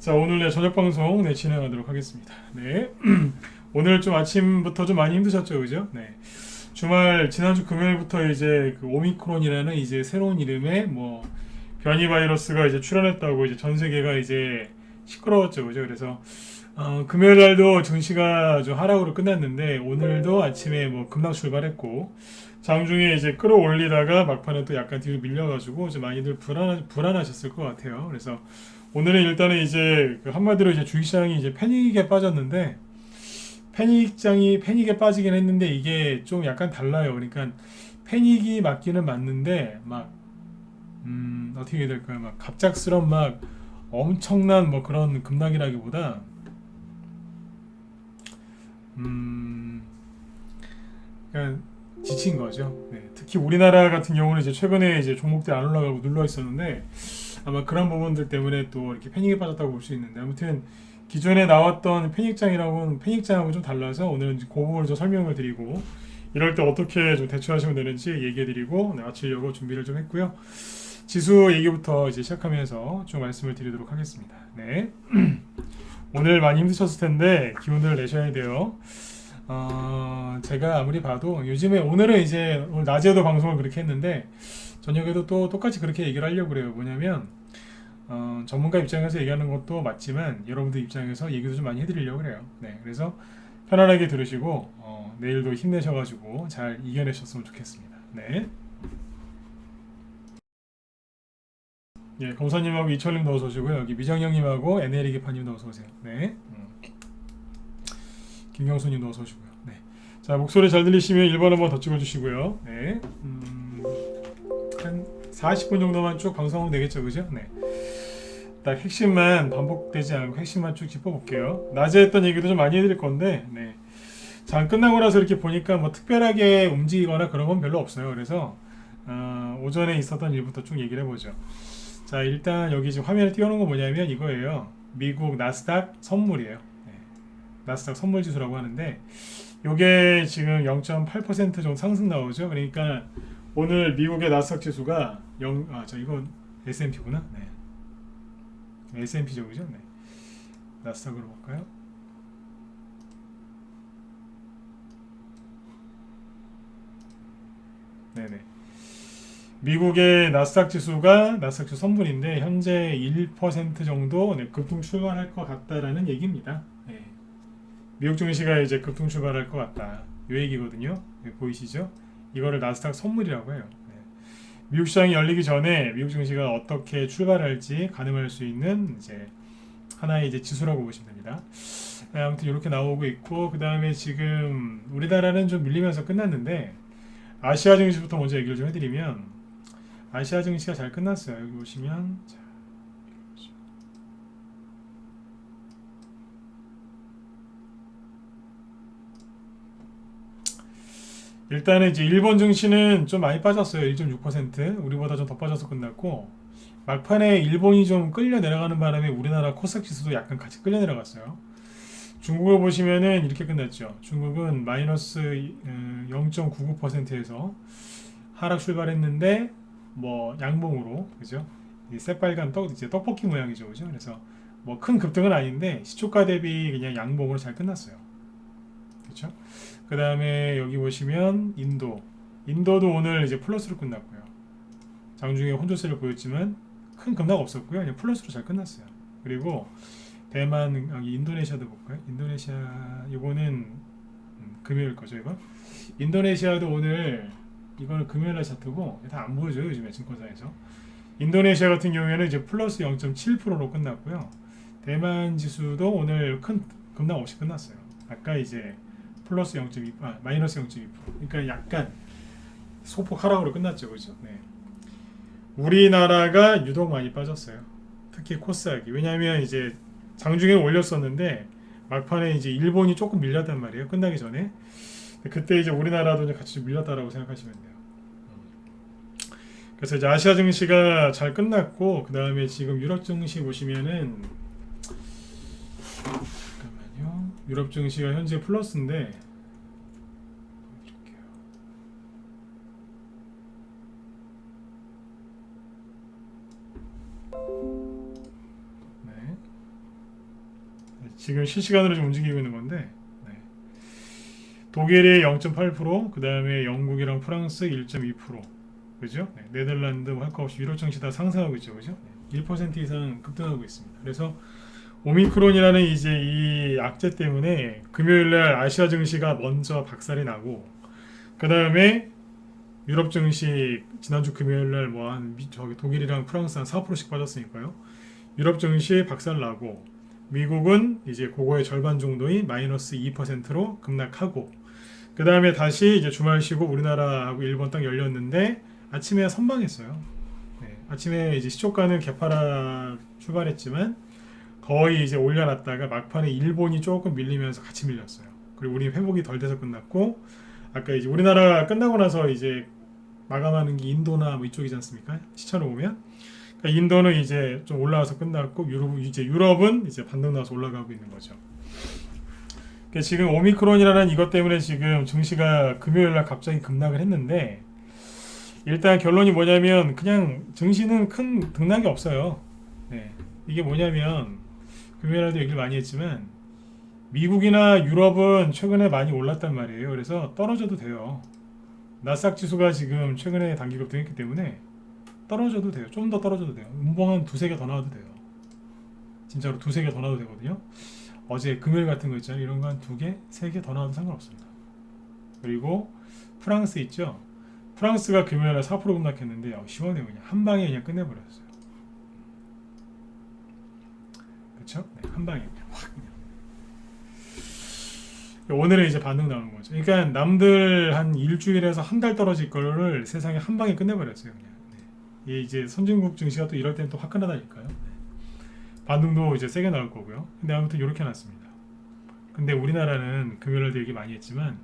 자, 오늘 내 저녁 방송 진행하도록 하겠습니다. 네. 오늘 좀 아침부터 좀 많이 힘드셨죠, 그죠? 네. 주말 지난주 금요일부터 이제 그 오미크론이라는 이제 새로운 이름의 뭐 변이 바이러스가 이제 출현했다고 이제 전 세계가 이제 시끄러웠죠, 그죠? 그래서 금요일 날도 증시가 좀 하락으로 끝났는데 오늘도 아침에 뭐 급락 출발했고 장중에 이제 끌어올리다가 막판에 또 약간 뒤로 밀려가지고 좀 많이들 불안하셨을 것 같아요. 그래서 오늘은 일단은 이제 그 한마디로 이제 주식시장이 이제 패닉에 빠졌는데 패닉에 빠지긴 했는데 이게 좀 약간 달라요. 그러니까 패닉이 맞기는 맞는데 막 어떻게 해야 될까요? 막 갑작스런 막 엄청난 뭐 그런 급락이라기보다 음 그냥 지친 거죠. 네. 특히 우리나라 같은 경우는 이제 최근에 이제 종목들이 안 올라가고 눌러 있었는데 아마 그런 부분들 때문에 또 이렇게 패닉에 빠졌다고 볼 수 있는데 아무튼 기존에 나왔던 패닉장하고 좀 달라서 오늘은 그 부분을 좀 설명을 드리고 이럴 때 어떻게 좀 대처하시면 되는지 얘기해드리고 네, 마치려고 준비를 좀 했고요. 지수 얘기부터 이제 시작하면서 좀 말씀을 드리도록 하겠습니다. 네. 오늘 많이 힘드셨을 텐데 기운을 내셔야 돼요. 제가 아무리 봐도 요즘에 오늘은 이제 오늘 낮에도 방송을 그렇게 했는데 저녁에도 또 똑같이 그렇게 얘기를 하려고 그래요. 뭐냐면 전문가 입장에서 얘기하는 것도 맞지만 여러분들 입장에서 얘기도 좀 많이 해드리려고 그래요. 네, 그래서 편안하게 들으시고 내일도 힘내셔가지고 잘 이겨내셨으면 좋겠습니다. 네. 예, 검사님하고 이철님 넣어서 오시고요. 여기 미정영님하고 NL이 기파님 넣어서 오세요. 네. 김경수님 넣어서 오시고요. 네. 자, 목소리 잘 들리시면 1번 한번 더 찍어주시고요. 네. 한 40분 정도만 쭉 방송하면 되겠죠, 그죠? 네. 딱 핵심만 반복되지 않고 핵심만 쭉 짚어볼게요. 낮에 했던 얘기도 좀 많이 해드릴 건데, 네. 장 끝나고 나서 이렇게 보니까 뭐 특별하게 움직이거나 그런 건 별로 없어요. 그래서 오전에 있었던 일부터 쭉 얘기를 해보죠. 자, 일단 여기 지금 화면에 띄워놓은 거 뭐냐면 이거예요. 미국 나스닥 선물이에요. 네. 나스닥 선물 지수라고 하는데 요게 지금 0.8% 정도 상승 나오죠. 그러니까 오늘 미국의 나스닥 지수가 이건 S&P구나. 네. S&P죠, 그죠? 네. 나스닥으로 볼까요? 네네. 미국의 나스닥 지수가 나스닥 지수 선물인데 현재 1% 정도 급등 출발할 것 같다라는 얘기입니다. 네. 미국 증시가 이제 급등 출발할 것 같다. 이 얘기거든요. 네, 보이시죠? 이거를 나스닥 선물이라고 해요. 네. 미국 시장이 열리기 전에 미국 증시가 어떻게 출발할지 가늠할 수 있는 이제 하나의 이제 지수라고 보시면 됩니다. 네, 아무튼 이렇게 나오고 있고 그 다음에 지금 우리나라는 좀 밀리면서 끝났는데 아시아 증시부터 먼저 얘기를 좀 해드리면 아시아 증시가 잘 끝났어요. 여기 보시면 자, 일단은 이제 일본 증시는 좀 많이 빠졌어요. 1.6% 우리보다 좀 더 빠져서 끝났고 막판에 일본이 좀 끌려 내려가는 바람에 우리나라 코스닥 지수도 약간 같이 끌려 내려갔어요. 중국을 보시면은 이렇게 끝났죠. 중국은 마이너스 0.99%에서 하락 출발했는데 뭐 양봉으로 그죠? 새빨간 이제 떡볶이 모양이죠, 그죠? 그래서 뭐 큰 급등은 아닌데 시초가 대비 그냥 양봉으로 잘 끝났어요. 그렇죠? 그 다음에 여기 보시면 인도도 오늘 이제 플러스로 끝났고요. 장중에 혼조세를 보였지만 큰 급락 없었고요. 그냥 플러스로 잘 끝났어요. 그리고 대만 여기 인도네시아도 볼까요? 인도네시아 이거는 금요일 거죠, 이거? 인도네시아도 오늘 이거는 금요일 날 차트고 다 안 보여줘요, 요즘에 증권사에서. 인도네시아 같은 경우에는 이제 플러스 0.7%로 끝났고요. 대만 지수도 오늘 큰 급락 없이 끝났어요. 아까 이제 플러스 0.2, 마이너스 0.2%. 그러니까 약간 소폭 하락으로 끝났죠, 그죠? 네. 우리나라가 유독 많이 빠졌어요. 특히 코스닥이. 왜냐하면 이제 장중에 올렸었는데 막판에 이제 일본이 조금 밀렸단 말이에요. 끝나기 전에. 그때 이제 우리나라도 이제 같이 밀렸다라고 생각하시면 돼요. 그래서 이제 아시아 증시가 잘 끝났고 그 다음에 지금 유럽 증시 보시면은 잠깐만요. 유럽 증시가 현재 플러스인데 네. 지금 실시간으로 좀 움직이고 있는 건데 네. 독일이 0.8%, 그 다음에 영국이랑 프랑스 1.2%, 그죠? 네. 네덜란드 할 거 없이 유럽 증시 다 상승하고 있죠, 그죠? 네. 1% 이상 급등하고 있습니다. 그래서 오미크론이라는 이제 이 악재 때문에 금요일날 아시아 증시가 먼저 박살이 나고, 그 다음에 유럽 증시 지난주 금요일날 뭐 한 저기 독일이랑 프랑스 한 4%씩 빠졌으니까요. 유럽 증시 박살 나고, 미국은 이제 그거의 절반 정도인 마이너스 2%로 급락하고, 그 다음에 다시 이제 주말 쉬고 우리나라하고 일본 딱 열렸는데 아침에 선방했어요. 네, 아침에 이제 시초가는 개파락 출발했지만 거의 이제 올려놨다가 막판에 일본이 조금 밀리면서 같이 밀렸어요. 그리고 우리 회복이 덜 돼서 끝났고, 아까 이제 우리나라 끝나고 나서 이제 마감하는 게 인도나 뭐 이쪽이지 않습니까? 시차로 보면. 그러니까 인도는 이제 좀 올라와서 끝났고, 유럽은 이제 반등 나와서 올라가고 있는 거죠. 그러니까 지금 오미크론이라는 이것 때문에 지금 증시가 금요일 날 갑자기 급락을 했는데, 일단 결론이 뭐냐면 그냥 증시는 큰 등락이 없어요. 네. 이게 뭐냐면 금요일 날도 얘기를 많이 했지만 미국이나 유럽은 최근에 많이 올랐단 말이에요. 그래서 떨어져도 돼요. 나스닥 지수가 지금 최근에 단기 급등했기 때문에 떨어져도 돼요. 좀 더 떨어져도 돼요. 음봉은 두세 개 더 나와도 돼요. 진짜로 두세 개 더 나와도 되거든요. 어제 금요일 같은 거 있잖아요. 이런 거 한 두 개, 세 개 더 나와도 상관없습니다. 그리고 프랑스 있죠. 프랑스가 금요일에 4% 급락했는데 시원해요. 그냥 한 방에 그냥 끝내버렸어요. 그렇죠? 네, 한 방에 그냥 확 그냥. 오늘은 이제 반등 나오는 거죠. 그러니까 남들 한 일주일에서 한 달 떨어질 거를 세상에 한 방에 끝내버렸어요. 그냥. 네. 이게 이제 선진국 증시가 또 이럴 때는 또 화끈하다니까요. 네. 반등도 이제 세게 나올 거고요. 근데 아무튼 이렇게 놨습니다. 근데 우리나라는 금요일에도 얘기 많이 했지만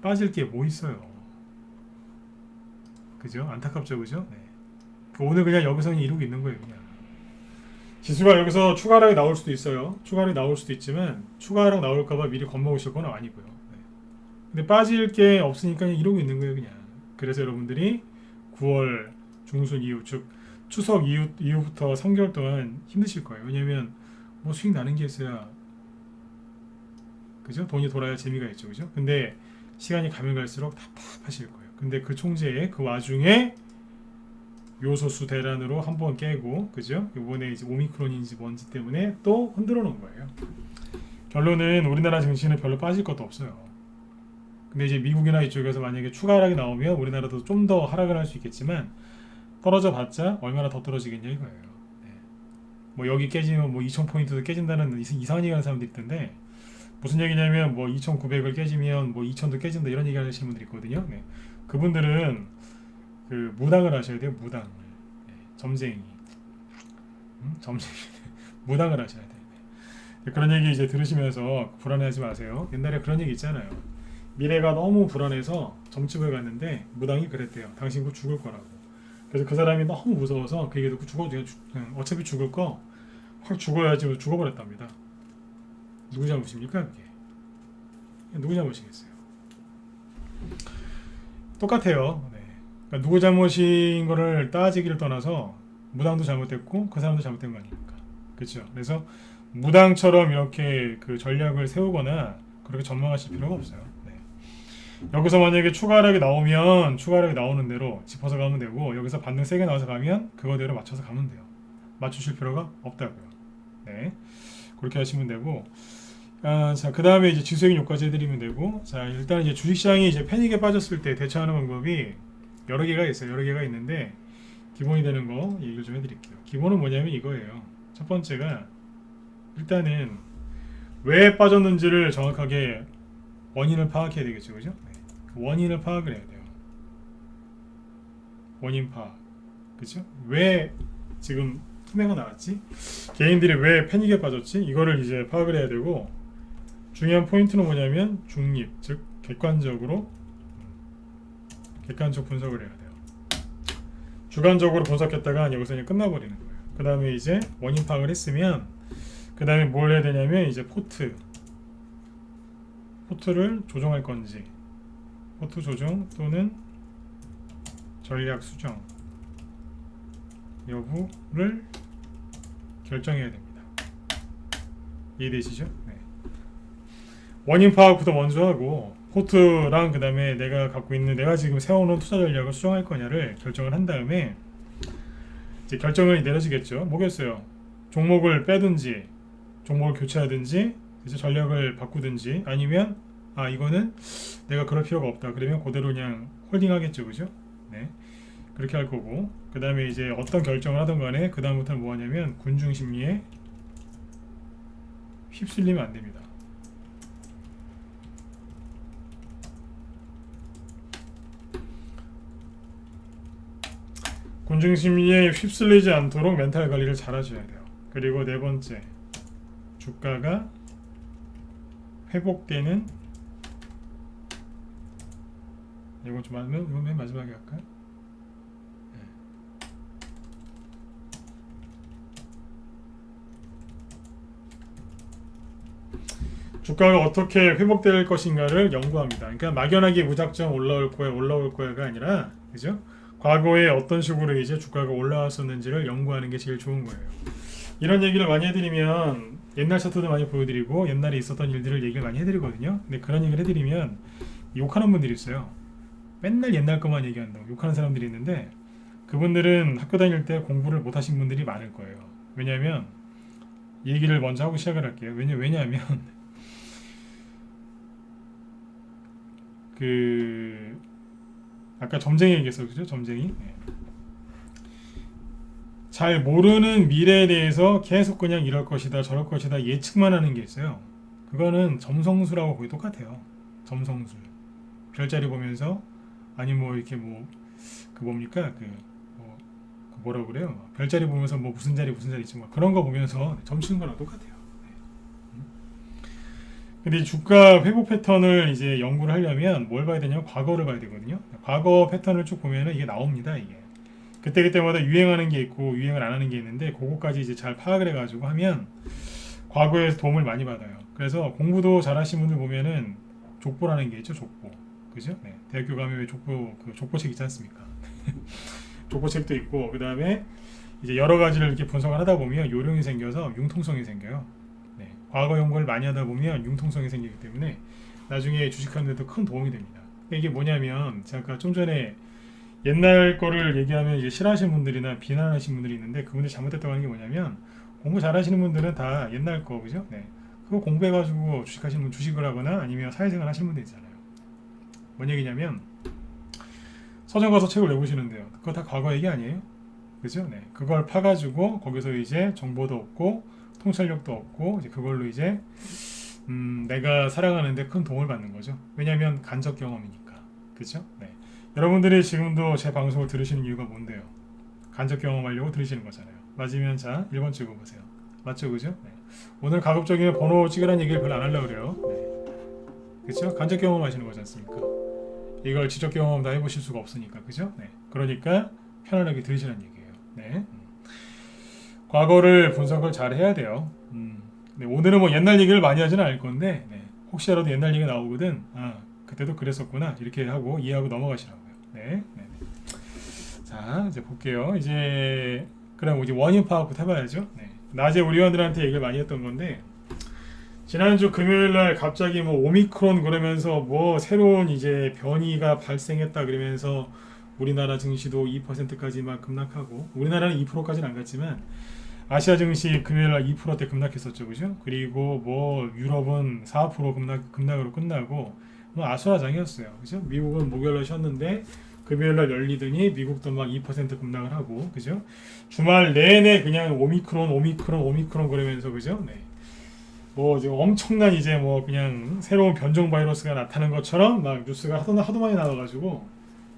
빠질 게 뭐 있어요. 그죠? 안타깝죠, 그죠? 네. 오늘 그냥 여기서 이루고 있는 거예요, 그냥. 지수가 여기서 추가 하락이 나올 수도 있어요. 추가 하락이 나올 수도 있지만 추가 하락 나올까봐 미리 겁먹으실 건 아니고요. 네. 근데 빠질 게 없으니까 그냥 이러고 있는 거예요, 그냥. 그래서 여러분들이 9월 중순 이후, 즉 추석 이후부터 3개월 동안 힘드실 거예요. 왜냐면 뭐 수익 나는 게 있어야, 그죠? 돈이 돌아야 재미가 있죠, 그죠? 근데 시간이 가면 갈수록 답답하실 거예요. 근데 그 총재의 그 와중에 요소수 대란으로 한번 깨고, 그죠? 이번에 이제 오미크론인지 뭔지 때문에 또 흔들어 놓은 거예요. 결론은 우리나라 증시는 별로 빠질 것도 없어요. 근데 이제 미국이나 이쪽에서 만약에 추가 하락이 나오면 우리나라도 좀 더 하락을 할 수 있겠지만 떨어져 봤자 얼마나 더 떨어지겠냐 이거예요. 네. 뭐 여기 깨지면 뭐 2000포인트도 깨진다는 이상한 얘기 하는 사람들이 있던데, 무슨 얘기냐면 뭐 2900을 깨지면 뭐 2000도 깨진다 이런 얘기 하시는 분들이 있거든요. 네. 그분들은 그 무당을 하셔야 돼요. 무당. 네. 점쟁이. 점쟁이. 무당을 하셔야 돼요. 네. 그런 얘기 이제 들으시면서 불안해하지 마세요. 옛날에 그런 얘기 있잖아요. 미래가 너무 불안해서 점집을 갔는데 무당이 그랬대요. 당신 곧 죽을 거라고. 그래서 그 사람이 너무 무서워서 그 얘기 듣고 그냥 어차피 죽을 거 확 죽어야지 죽어버렸답니다. 누구 잘못입니까 그게? 누구 잘못이겠어요? 똑같아요. 네. 그러니까 누구 잘못인 거를 따지기를 떠나서 무당도 잘못됐고 그 사람도 잘못된 거 아닙니까? 그렇죠? 그래서 무당처럼 이렇게 그 전략을 세우거나 그렇게 전망하실 필요가 없어요. 네. 여기서 만약에 추가 하락이 나오면 추가 하락이 나오는 대로 짚어서 가면 되고, 여기서 반등 세게 나와서 가면 그거대로 맞춰서 가면 돼요. 맞추실 필요가 없다고요. 네. 그렇게 하시면 되고, 자, 그 다음에 이제 지수적인 요까지 해드리면 되고, 자, 일단 이제 주식시장이 이제 패닉에 빠졌을 때 대처하는 방법이 여러 개가 있어요. 여러 개가 있는데, 기본이 되는 거 얘기를 좀 해드릴게요. 기본은 뭐냐면 이거예요. 첫 번째가, 일단은 왜 빠졌는지를 정확하게 원인을 파악해야 되겠죠. 그죠? 네. 원인을 파악을 해야 돼요. 원인 파악. 그죠? 왜 지금 투매가 나왔지? 개인들이 왜 패닉에 빠졌지? 이거를 이제 파악을 해야 되고, 중요한 포인트는 뭐냐면 중립, 즉 객관적 분석을 해야 돼요. 주관적으로 분석했다가 여기서 그냥 끝나버리는 거예요. 그 다음에 이제 원인 파악을 했으면 그 다음에 뭘 해야 되냐면 이제 포트를 조정할 건지, 포트 조정 또는 전략 수정 여부를 결정해야 됩니다. 이해되시죠? 네. 원인 파악부터 먼저 하고 포트랑 그 다음에 내가 지금 세워놓은 투자 전략을 수정할 거냐를 결정을 한 다음에 이제 결정을 내려지겠죠. 뭐겠어요? 종목을 빼든지 종목을 교체하든지 이제 전략을 바꾸든지 아니면 이거는 내가 그럴 필요가 없다. 그러면 그대로 그냥 홀딩하겠죠, 그죠? 네, 그렇게 할 거고 그 다음에 이제 어떤 결정을 하든 간에 그 다음부터는 뭐 하냐면 군중 심리에 휩쓸리면 안 됩니다. 군중 심리에 휩쓸리지 않도록 멘탈 관리를 잘 하셔야 돼요. 그리고 네 번째, 주가가 회복되는, 이건 좀 하면 이건 맨 마지막에 할까요? 주가가 어떻게 회복될 것인가를 연구합니다. 그러니까 막연하게 무작정 올라올 거야가 아니라, 그죠? 과거에 어떤 식으로 이제 주가가 올라왔었는지를 연구하는 게 제일 좋은 거예요. 이런 얘기를 많이 해드리면 옛날 차트도 많이 보여드리고 옛날에 있었던 일들을 얘기를 많이 해드리거든요. 근데 그런 얘기를 해드리면 욕하는 분들이 있어요. 맨날 옛날 것만 얘기한다고 욕하는 사람들이 있는데 그분들은 학교 다닐 때 공부를 못 하신 분들이 많을 거예요. 왜냐하면 얘기를 먼저 하고 시작을 할게요. 왜냐하면 그 아까 점쟁이 얘기했어, 그죠? 점쟁이. 네. 잘 모르는 미래에 대해서 계속 그냥 이럴 것이다 저럴 것이다 예측만 하는 게 있어요. 그거는 점성술하고 거의 똑같아요. 점성술. 별자리 보면서 아니 뭐 이렇게 뭐 그 뭡니까 그 뭐라고 그래요? 별자리 보면서 뭐 무슨 자리 있지 뭐 그런 거 보면서 점치는 거랑 똑같아요. 근데 이 주가 회복 패턴을 이제 연구를 하려면 뭘 봐야 되냐면 과거를 봐야 되거든요. 과거 패턴을 쭉 보면은 이게 나옵니다. 이게 그때마다 유행하는 게 있고 유행을 안 하는 게 있는데 그거까지 이제 잘 파악을 해가지고 하면 과거에서 도움을 많이 받아요. 그래서 공부도 잘하신 분들 보면은 족보라는 게 있죠. 족보, 그죠? 네. 대학교 가면 왜 족보책 있지 않습니까? 족보책도 있고 그 다음에 이제 여러 가지를 이렇게 분석을 하다 보면 요령이 생겨서 융통성이 생겨요. 네. 과거 연구를 많이 하다 보면 융통성이 생기기 때문에 나중에 주식하는 데도 큰 도움이 됩니다. 이게 뭐냐면 제가 아까 좀 전에 옛날 거를 얘기하면 이제 싫어하시는 분들이나 비난하시는 분들이 있는데 그분들이 잘못했다고 하는 게 뭐냐면 공부 잘하시는 분들은 다 옛날 거, 그죠? 네. 그거 공부해가지고 주식하시는 분 주식을 하거나 아니면 사회생활 하시는 분들 있잖아요. 뭔 얘기냐면 서점 가서 책을 내보시는데요. 그거 다 과거 얘기 아니에요? 그죠? 네. 그걸 파가지고 거기서 이제 정보도 얻고 통찰력도 얻고 이제 그걸로 이제 내가 살아가는데 큰 도움을 받는 거죠. 왜냐하면 간접 경험이니까. 그죠? 네. 여러분들이 지금도 제 방송을 들으시는 이유가 뭔데요? 간접 경험하려고 들으시는 거잖아요. 맞으면 자 1번 찍어보세요. 맞죠? 그죠? 네. 오늘 가급적이면 번호 찍으라는 얘기를 별로 안 하려고 그래요. 네. 그죠? 간접 경험하시는 거지 않습니까? 이걸 직접 경험 다 해보실 수가 없으니까. 그죠? 네. 그러니까 편안하게 들으시라는 얘기예요. 네. 과거를 분석을 잘 해야 돼요. 네. 오늘은 뭐 옛날 얘기를 많이 하지는 않을 건데 네. 혹시라도 옛날 얘기 나오거든 그때도 그랬었구나 이렇게 하고 이해하고 넘어가시라고요. 네. 네. 자 이제 볼게요. 그럼 이제 원인 파악부터 해봐야죠. 네. 낮에 우리 회원들한테 얘기를 많이 했던 건데 지난주 금요일날 갑자기 뭐 오미크론 그러면서 뭐 새로운 이제 변이가 발생했다 그러면서 우리나라 증시도 2%까지 막 급락하고 우리나라는 2%까지는 안 갔지만 아시아 증시 금요일날 2%대 급락했었죠, 그죠? 그리고 뭐 유럽은 4% 급락으로 끝나고 뭐 아수라장이었어요, 그죠? 미국은 목요일날 쉬었는데 금요일날 열리더니 미국도 막 2% 급락을 하고, 그죠? 주말 내내 그냥 오미크론 그러면서, 그죠? 네. 뭐 이제 엄청난 이제 뭐 그냥 새로운 변종 바이러스가 나타난 것처럼 막 뉴스가 하도 많이 나와가지고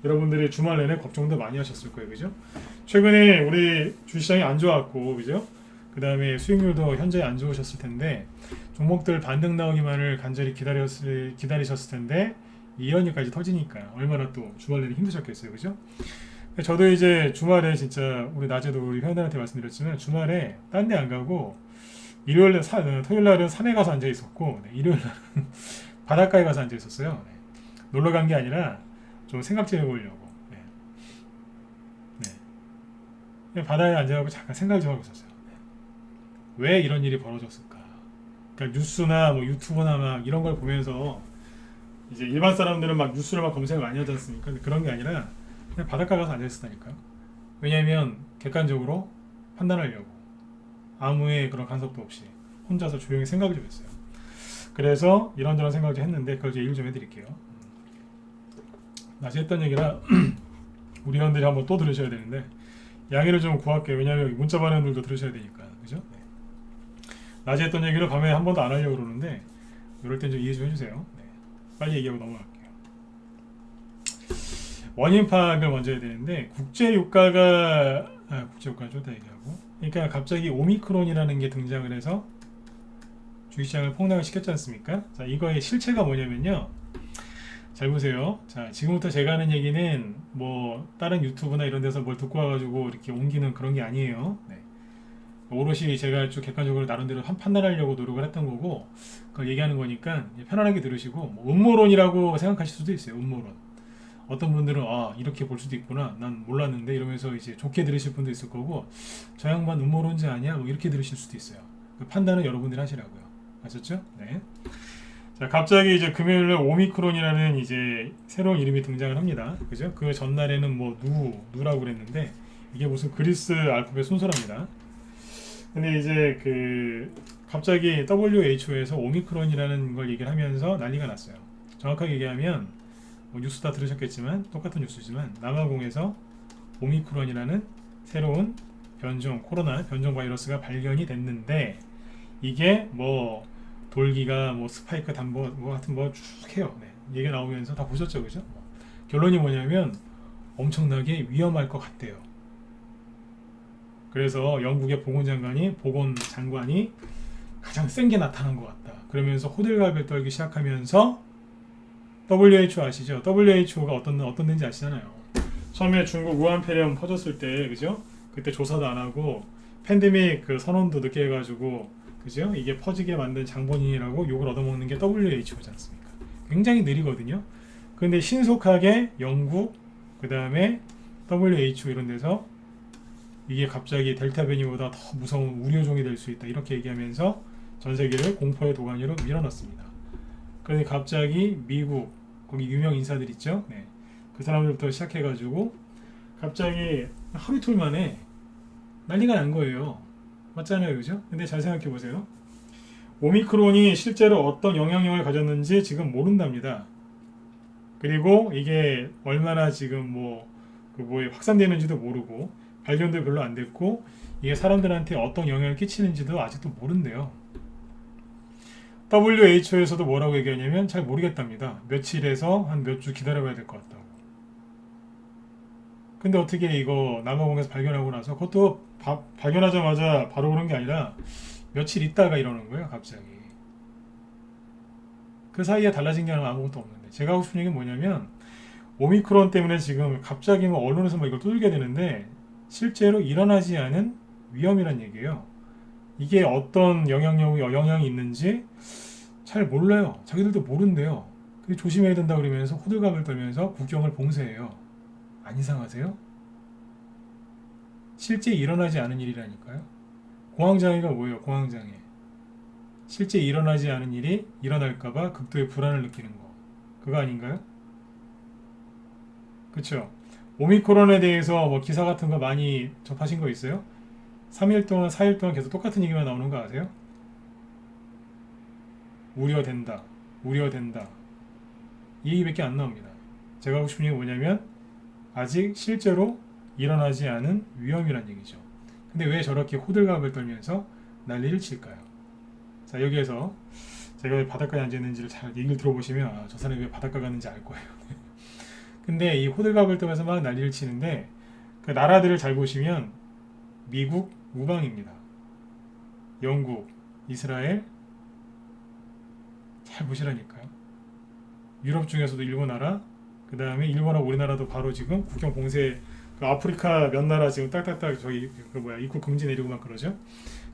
여러분들이 주말 내내 걱정도 많이 하셨을 거예요, 그죠? 최근에 우리 주시장이 안 좋았고, 그죠? 그 다음에 수익률도 현재 안 좋으셨을 텐데 종목들 반등 나오기만을 간절히 기다리셨을 텐데 이런 일까지 터지니까 얼마나 또 주말 내내 힘드셨겠어요, 그죠? 저도 이제 주말에 진짜 우리 낮에도 우리 회원들한테 말씀드렸지만 주말에 딴 데 안 가고 토요일 날은 산에 가서 앉아 있었고 일요일 날은 바닷가에 가서 앉아 있었어요. 네. 놀러 간 게 아니라 좀 생각 좀 해보려고. 네. 네. 그냥 바다에 앉아가지고 잠깐 생각 좀 하고 있었어요. 네. 왜 이런 일이 벌어졌을까? 그러니까 뉴스나 뭐 유튜브나 막 이런 걸 보면서 이제 일반 사람들은 막 뉴스를 막 검색을 많이 하지 않습니까? 근데 그런 게 아니라 그냥 바닷가 가서 앉아있었다니까요. 왜냐하면 객관적으로 판단하려고 아무의 그런 간섭도 없이 혼자서 조용히 생각을 좀 했어요. 그래서 이런저런 생각을 좀 했는데 그걸 이제 얘기를 좀 해드릴게요. 낮에 했던 얘기라 우리 회원들이 한번 또 들으셔야 되는데 양해를 좀 구할게요. 왜냐하면 문자 반응들도 들으셔야 되니까. 그죠? 네. 낮에 했던 얘기를 밤에 한 번도 안 하려고 그러는데 이럴 땐 좀 이해 좀 해주세요. 네. 빨리 얘기하고 넘어갈게요. 원인 파악을 먼저 해야 되는데 국제유가가 국제유가 좀 더 얘기하고 그러니까 갑자기 오미크론이라는 게 등장을 해서 주식시장을 폭락을 시켰지 않습니까? 자, 이거의 실체가 뭐냐면요. 잘 보세요. 자, 지금부터 제가 하는 얘기는 뭐 다른 유튜브나 이런 데서 뭘 듣고 와가지고 이렇게 옮기는 그런 게 아니에요. 네. 오롯이 제가 좀 객관적으로 나름대로 판단하려고 노력을 했던 거고 그걸 얘기하는 거니까 편안하게 들으시고 뭐 음모론이라고 생각하실 수도 있어요. 음모론. 어떤 분들은 아 이렇게 볼 수도 있구나 난 몰랐는데 이러면서 이제 좋게 들으실 분도 있을 거고 저 양반 음모론자 아니야 뭐 이렇게 들으실 수도 있어요. 그 판단은 여러분들이 하시라고요. 아셨죠? 네. 자, 갑자기 이제 금요일에 오미크론이라는 이제 새로운 이름이 등장을 합니다. 그죠? 그 전날에는 뭐 누라고 그랬는데 이게 무슨 그리스 알파벳 순서랍니다. 근데 이제 그 갑자기 WHO에서 오미크론이라는 걸 얘기를 하면서 난리가 났어요. 정확하게 얘기하면 뭐 뉴스 다 들으셨겠지만 똑같은 뉴스지만 남아공에서 오미크론이라는 새로운 변종 코로나 변종 바이러스가 발견이 됐는데 이게 뭐 돌기가 뭐 스파이크 담보 뭐 같은 뭐 쭉 해요. 네. 얘기가 나오면서 다 보셨죠, 그죠? 결론이 뭐냐면 엄청나게 위험할 것 같대요. 그래서 영국의 보건장관이 가장 센 게 나타난 것 같다. 그러면서 호들갑을 떨기 시작하면서 WHO 아시죠? WHO가 어떤 데인지 아시잖아요. 처음에 중국 우한 폐렴 퍼졌을 때, 그죠? 그때 조사도 안 하고 팬데믹 그 선언도 늦게 해가지고, 그죠? 이게 퍼지게 만든 장본인이라고 욕을 얻어먹는 게 WHO지 않습니까? 굉장히 느리거든요. 근데 신속하게 영국, 그 다음에 WHO 이런 데서 이게 갑자기 델타 변이보다 더 무서운 우려종이 될 수 있다 이렇게 얘기하면서 전 세계를 공포의 도가니로 밀어넣습니다. 그런데 갑자기 미국 거기 유명 인사들 있죠? 네. 그 사람들부터 시작해가지고 갑자기 하루 이틀 만에 난리가 난 거예요. 맞잖아요, 그죠? 근데 잘 생각해 보세요. 오미크론이 실제로 어떤 영향력을 가졌는지 지금 모른답니다. 그리고 이게 얼마나 지금 확산되는지도 모르고 발견도 별로 안 됐고 이게 사람들한테 어떤 영향을 끼치는지도 아직도 모른대요. WHO에서도 뭐라고 얘기하냐면 잘 모르겠답니다. 며칠에서 한 몇 주 기다려봐야 될 것 같다고. 근데 어떻게 이거 남아공에서 발견하고 나서 그것도 발견하자마자 바로 그런 게 아니라 며칠 있다가 이러는 거예요, 갑자기. 그 사이에 달라진 게 아무것도 없는데 제가 하고 싶은 얘기는 뭐냐면 오미크론 때문에 지금 갑자기 뭐 언론에서 뭐 이걸 두들게 되는데 실제로 일어나지 않은 위험이란 얘기예요. 이게 어떤 영향이 있는지 잘 몰라요. 자기들도 모른대요. 조심해야 된다 그러면서 호들갑을 떨면서 국경을 봉쇄해요. 안 이상하세요? 실제 일어나지 않은 일이라니까요. 공황장애가 뭐예요? 공황장애. 실제 일어나지 않은 일이 일어날까봐 극도의 불안을 느끼는 거. 그거 아닌가요? 그쵸? 오미크론에 대해서 뭐 기사 같은 거 많이 접하신 거 있어요? 3일 동안, 4일 동안 계속 똑같은 얘기만 나오는 거 아세요? 우려된다. 이 얘기밖에 안 나옵니다. 제가 하고 싶은 얘기가 뭐냐면 아직 실제로 일어나지 않은 위험이란 얘기죠. 근데 왜 저렇게 호들갑을 떨면서 난리를 칠까요? 자, 여기에서 제가 왜 바닷가에 앉아있는지를 잘 얘기를 들어보시면 저 사람이 왜 바닷가 갔는지 알 거예요. 근데 이 호들갑을 떨면서 막 난리를 치는데 그 나라들을 잘 보시면 미국 우방입니다. 영국, 이스라엘 잘 보시라니까요. 유럽 중에서도 일본 나라, 그 다음에 일본하고 우리나라도 바로 지금 국경 봉쇄, 그 아프리카 몇 나라 지금 딱딱딱 저기 입국 금지 내리고 막 그러죠.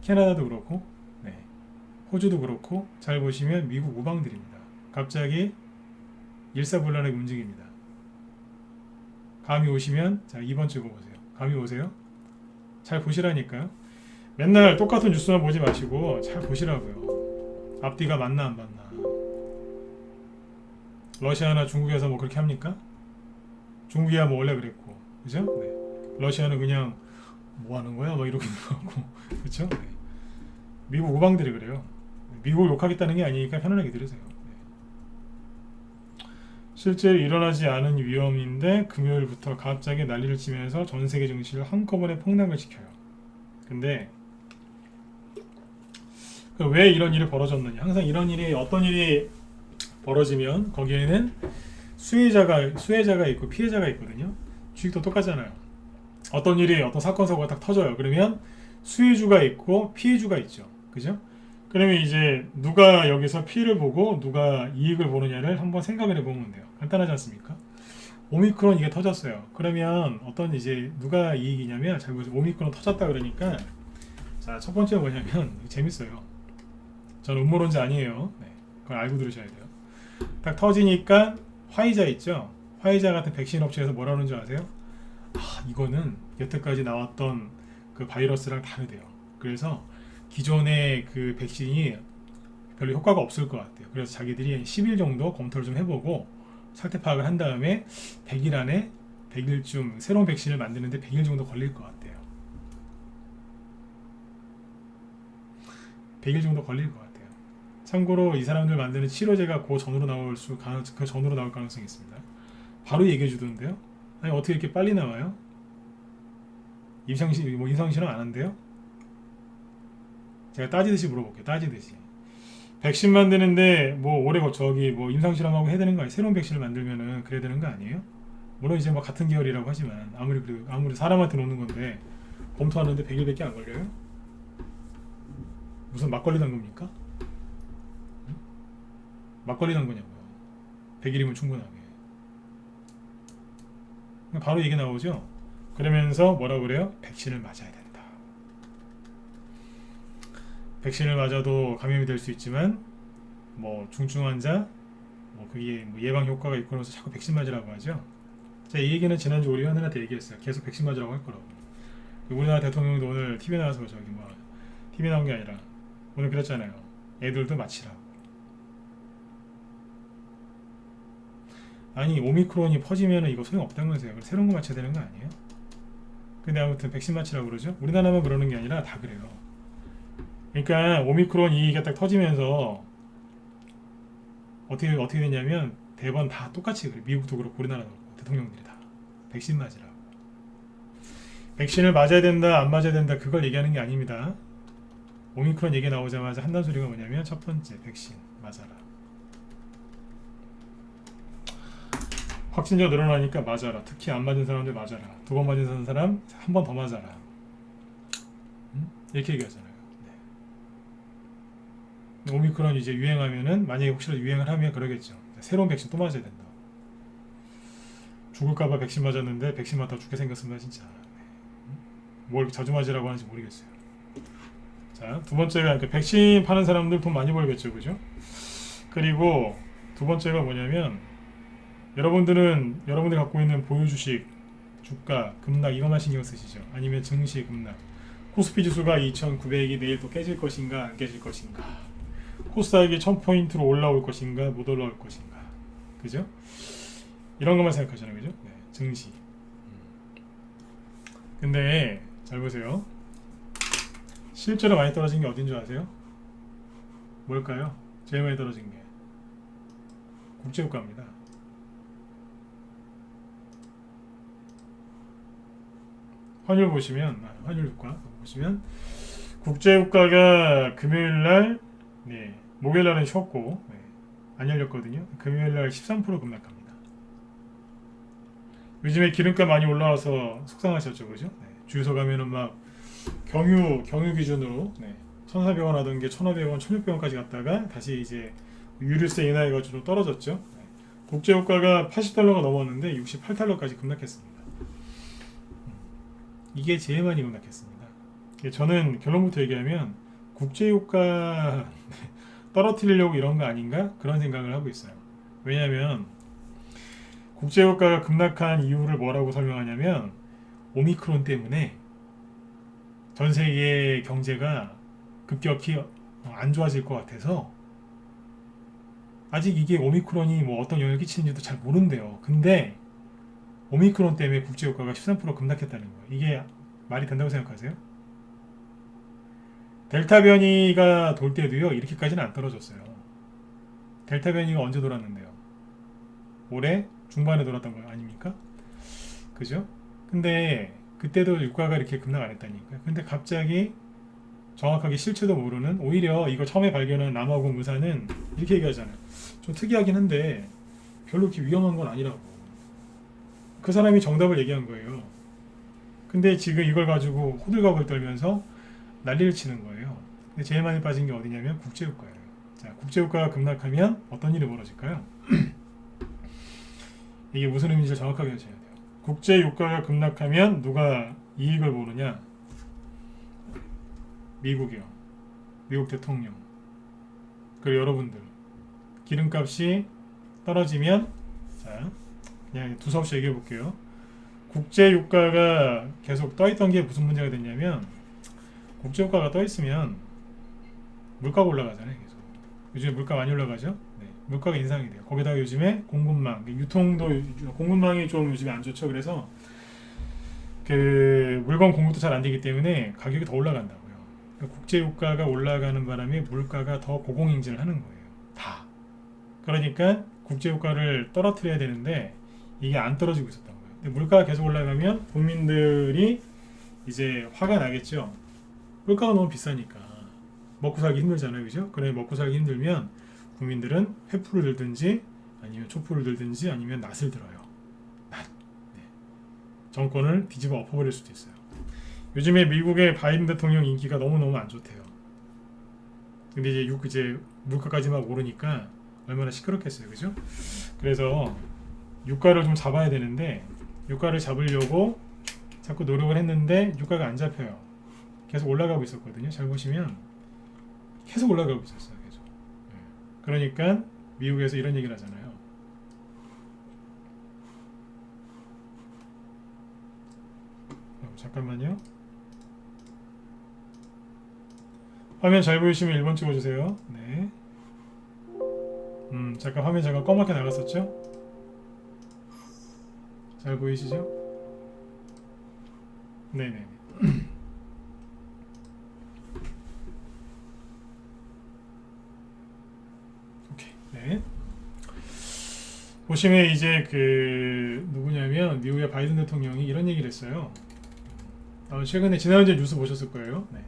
캐나다도 그렇고, 네. 호주도 그렇고 잘 보시면 미국 우방들입니다. 갑자기 일사불란하게 움직입니다. 감이 오시면 자 2번 찍어보세요. 감이 오세요? 잘 보시라니까요. 맨날 똑같은 뉴스만 보지 마시고 잘 보시라고요. 앞뒤가 맞나 안 맞나. 러시아나 중국에서 뭐 그렇게 합니까? 중국이야 뭐 원래 그랬고, 그죠? 네. 러시아는 그냥 뭐 하는 거야? 막 이러고 있는 거고, 그렇죠? 네. 미국 우방들이 그래요. 미국을 욕하겠다는 게 아니니까 편안하게 들으세요. 네. 실제로 일어나지 않은 위험인데 금요일부터 갑자기 난리를 치면서 전 세계 증시를 한꺼번에 폭락을 시켜요. 근데 왜 이런 일이 벌어졌느냐? 항상 이런 일이 어떤 일이 벌어지면 거기에는 수혜자가 있고 피해자가 있거든요. 주식도 똑같잖아요. 어떤 일이 어떤 사건 사고가 딱 터져요. 그러면 수혜주가 있고 피해주가 있죠. 그죠? 그러면 이제 누가 여기서 피해를 보고 누가 이익을 보느냐를 한번 생각을 해보면 돼요. 간단하지 않습니까? 오미크론 이게 터졌어요. 그러면 어떤 이제 누가 이익이냐면 잘 보세요. 오미크론 터졌다 그러니까 자, 첫 번째 뭐냐면 재밌어요. 저는 음모론자 아니에요. 네, 그걸 알고 들으셔야 돼요. 딱 터지니까 화이자 있죠. 화이자 같은 백신 업체에서 뭐라 그러는 줄 아세요? 아, 이거는 여태까지 나왔던 그 바이러스랑 다르대요. 그래서 기존의 그 백신이 별로 효과가 없을 것 같아요. 그래서 자기들이 10일 정도 검토를 좀 해보고 상태 파악을 한 다음에 100일 안에 100일쯤 새로운 백신을 만드는데 100일 정도 걸릴 것 같아요. 100일 정도 걸릴 것 같아요. 참고로 이 사람들 만드는 치료제가 그 전으로 나올 가능성이 있습니다. 바로 얘기해 주던데요. 아니 어떻게 이렇게 빨리 나와요? 임상실험 안 한대요? 제가 따지듯이 물어볼게요. 따지듯이. 백신 만드는데 뭐 오래 저기 뭐 임상실험하고 해야 되는 거 아니에요? 새로운 백신을 만들면은 그래야 되는 거 아니에요? 물론 이제 뭐 같은 계열이라고 하지만 아무리 사람한테 놓는 건데 검토하는데 100일밖에 안 걸려요? 무슨 막걸리 담급니까? 응? 막걸리 담그냐고요. 100일이면 충분하게. 바로 얘기 나오죠. 그러면서 뭐라 그래요? 백신을 맞아야 된다. 백신을 맞아도 감염이 될 수 있지만 뭐 중증 환자 뭐 그게 뭐 예방 효과가 있고 그래서 자꾸 백신 맞으라고 하죠. 자, 이 얘기는 지난주 우리 하늘한테 얘기했어요. 계속 백신 맞으라고 할 거라고. 우리나라 대통령도 오늘 TV에 나와서 저기 뭐 TV 나온 게 아니라 오늘 그랬잖아요. 애들도 맞히라고. 아니 오미크론이 퍼지면 이거 소용없다면서요. 새로운 거 맞춰야 되는 거 아니에요? 근데 아무튼 백신 맞히라고 그러죠. 우리나라만 그러는 게 아니라 다 그래요. 그러니까 오미크론 이게 딱 터지면서 어떻게 됐냐면 대번 다 똑같이 그래. 미국도 그렇고 우리나라도 그렇고 대통령들이 다 백신 맞으라고. 백신을 맞아야 된다 안 맞아야 된다 그걸 얘기하는 게 아닙니다. 오미크론 얘기 나오자마자 한단 소리가 뭐냐면 첫 번째 백신 맞아라. 확진자 늘어나니까 맞아라. 특히 안 맞은 사람들 맞아라. 2번 맞은 사람 한 번 더 맞아라. 이렇게 얘기하잖아요. 네. 오미크론 이제 유행하면은 만약에 혹시라도 유행을 하면 그러겠죠. 새로운 백신 또 맞아야 된다. 죽을까봐 백신 맞았는데 백신 맞다 죽게 생겼습니다 진짜. 뭘 자주 맞으라고 하는지 모르겠어요. 자, 두 번째가 백신 파는 사람들 돈 많이 벌겠죠, 그죠? 그리고 두 번째가 뭐냐면 여러분들이 갖고 있는 보유 주식, 주가, 급락 이것만 신경 쓰시죠? 아니면 증시 급락, 코스피 지수가 2,900이 내일 또 깨질 것인가 안 깨질 것인가, 코스닥이 1000포인트로 올라올 것인가 못 올라올 것인가, 그죠? 이런 것만 생각하잖아요, 그죠? 네, 증시. 근데 잘 보세요. 실제로 많이 떨어진 게 어딘 줄 아세요? 뭘까요? 제일 많이 떨어진 게 국제유가입니다. 환율 유가 보시면 국제유가가 금요일날 목요일날은 쉬었고 안 열렸거든요. 금요일날 13% 급락합니다. 요즘에 기름값 많이 올라와서 속상하셨죠, 그죠? 주유소 가면은 막 경유 기준으로 1,400원 하던 게 1,500원, 1,600원까지 갔다가 다시 이제 유류세 인하해가지고 좀 떨어졌죠. 국제유가가 80달러가 넘었는데 68달러까지 급락했습니다. 이게 제일 많이 급락했습니다. 저는 결론부터 얘기하면 국제유가 떨어뜨리려고 이런 거 아닌가? 그런 생각을 하고 있어요. 왜냐하면 국제유가가 급락한 이유를 뭐라고 설명하냐면 오미크론 때문에 전 세계 경제가 급격히 안 좋아질 것 같아서 아직 이게 오미크론이 뭐 어떤 영향을 끼치는지도 잘 모른대요. 근데 오미크론 때문에 국제유가가 13% 급락했다는 거예요. 이게 말이 된다고 생각하세요? 델타 변이가 돌 때도요 이렇게까지는 안 떨어졌어요. 델타 변이가 언제 돌았는데요? 올해 중반에 돌았던 거 아닙니까? 그죠? 근데 그때도 유가가 이렇게 급락 안 했다니까요. 근데 갑자기 정확하게 실체도 모르는, 오히려 이거 처음에 발견한 남아공 의사는 이렇게 얘기하잖아요. 좀 특이하긴 한데 별로 이렇게 위험한 건 아니라고. 그 사람이 정답을 얘기한 거예요. 근데 지금 이걸 가지고 호들갑을 떨면서 난리를 치는 거예요. 근데 제일 많이 빠진 게 어디냐면 국제유가예요. 자, 국제유가가 급락하면 어떤 일이 벌어질까요? 이게 무슨 의미인지 정확하게 하셔야 돼요. 국제유가가 급락하면 누가 이익을 보느냐? 미국이요. 미국 대통령. 그리고 여러분들. 기름값이 떨어지면, 자, 그냥 두서없이 얘기해 볼게요. 국제유가가 계속 떠있던 게 무슨 문제가 됐냐면, 국제유가가 떠있으면 물가가 올라가잖아요. 계속. 요즘에 물가 많이 올라가죠? 네. 물가가 인상이 돼요. 거기다가 요즘에 공급망, 유통도, 공급망이 좀 요즘에 안 좋죠. 그래서 그 물건 공급도 잘 안 되기 때문에 가격이 더 올라간다고요. 그러니까 국제유가가 올라가는 바람에 물가가 더 고공행진을 하는 거예요. 다. 그러니까 국제유가를 떨어뜨려야 되는데 이게 안 떨어지고 있었던 거예요. 근데 물가가 계속 올라가면 국민들이 이제 화가 나겠죠. 물가가 너무 비싸니까 먹고 살기 힘들잖아요, 그죠? 그래 먹고 살기 힘들면 국민들은 횃불을 들든지 아니면 촛불을 들든지 아니면 낫을 들어요. 낫. 네. 정권을 뒤집어 엎어버릴 수도 있어요. 요즘에 미국의 바이든 대통령 인기가 너무너무 안 좋대요. 근데 이제 물가까지 막 오르니까 얼마나 시끄럽겠어요, 그죠? 그래서 유가를 좀 잡아야 되는데 유가를 잡으려고 자꾸 노력을 했는데 유가가 안 잡혀요. 계속 올라가고 있었거든요. 잘 보시면 계속 올라가고 있었어요. 계속. 그러니까 미국에서 이런 얘기를 하잖아요. 잠깐만요. 화면 잘 보이시면 1번 찍어주세요. 네. 잠깐 화면 잠깐 검맣게 나갔었죠? 잘 보이시죠? 네네. 오케이. 네. 보시면 이제 그 누구냐면 미국의 바이든 대통령이 이런 얘기를 했어요. 최근에 지난주에 뉴스 보셨을 거예요. 네.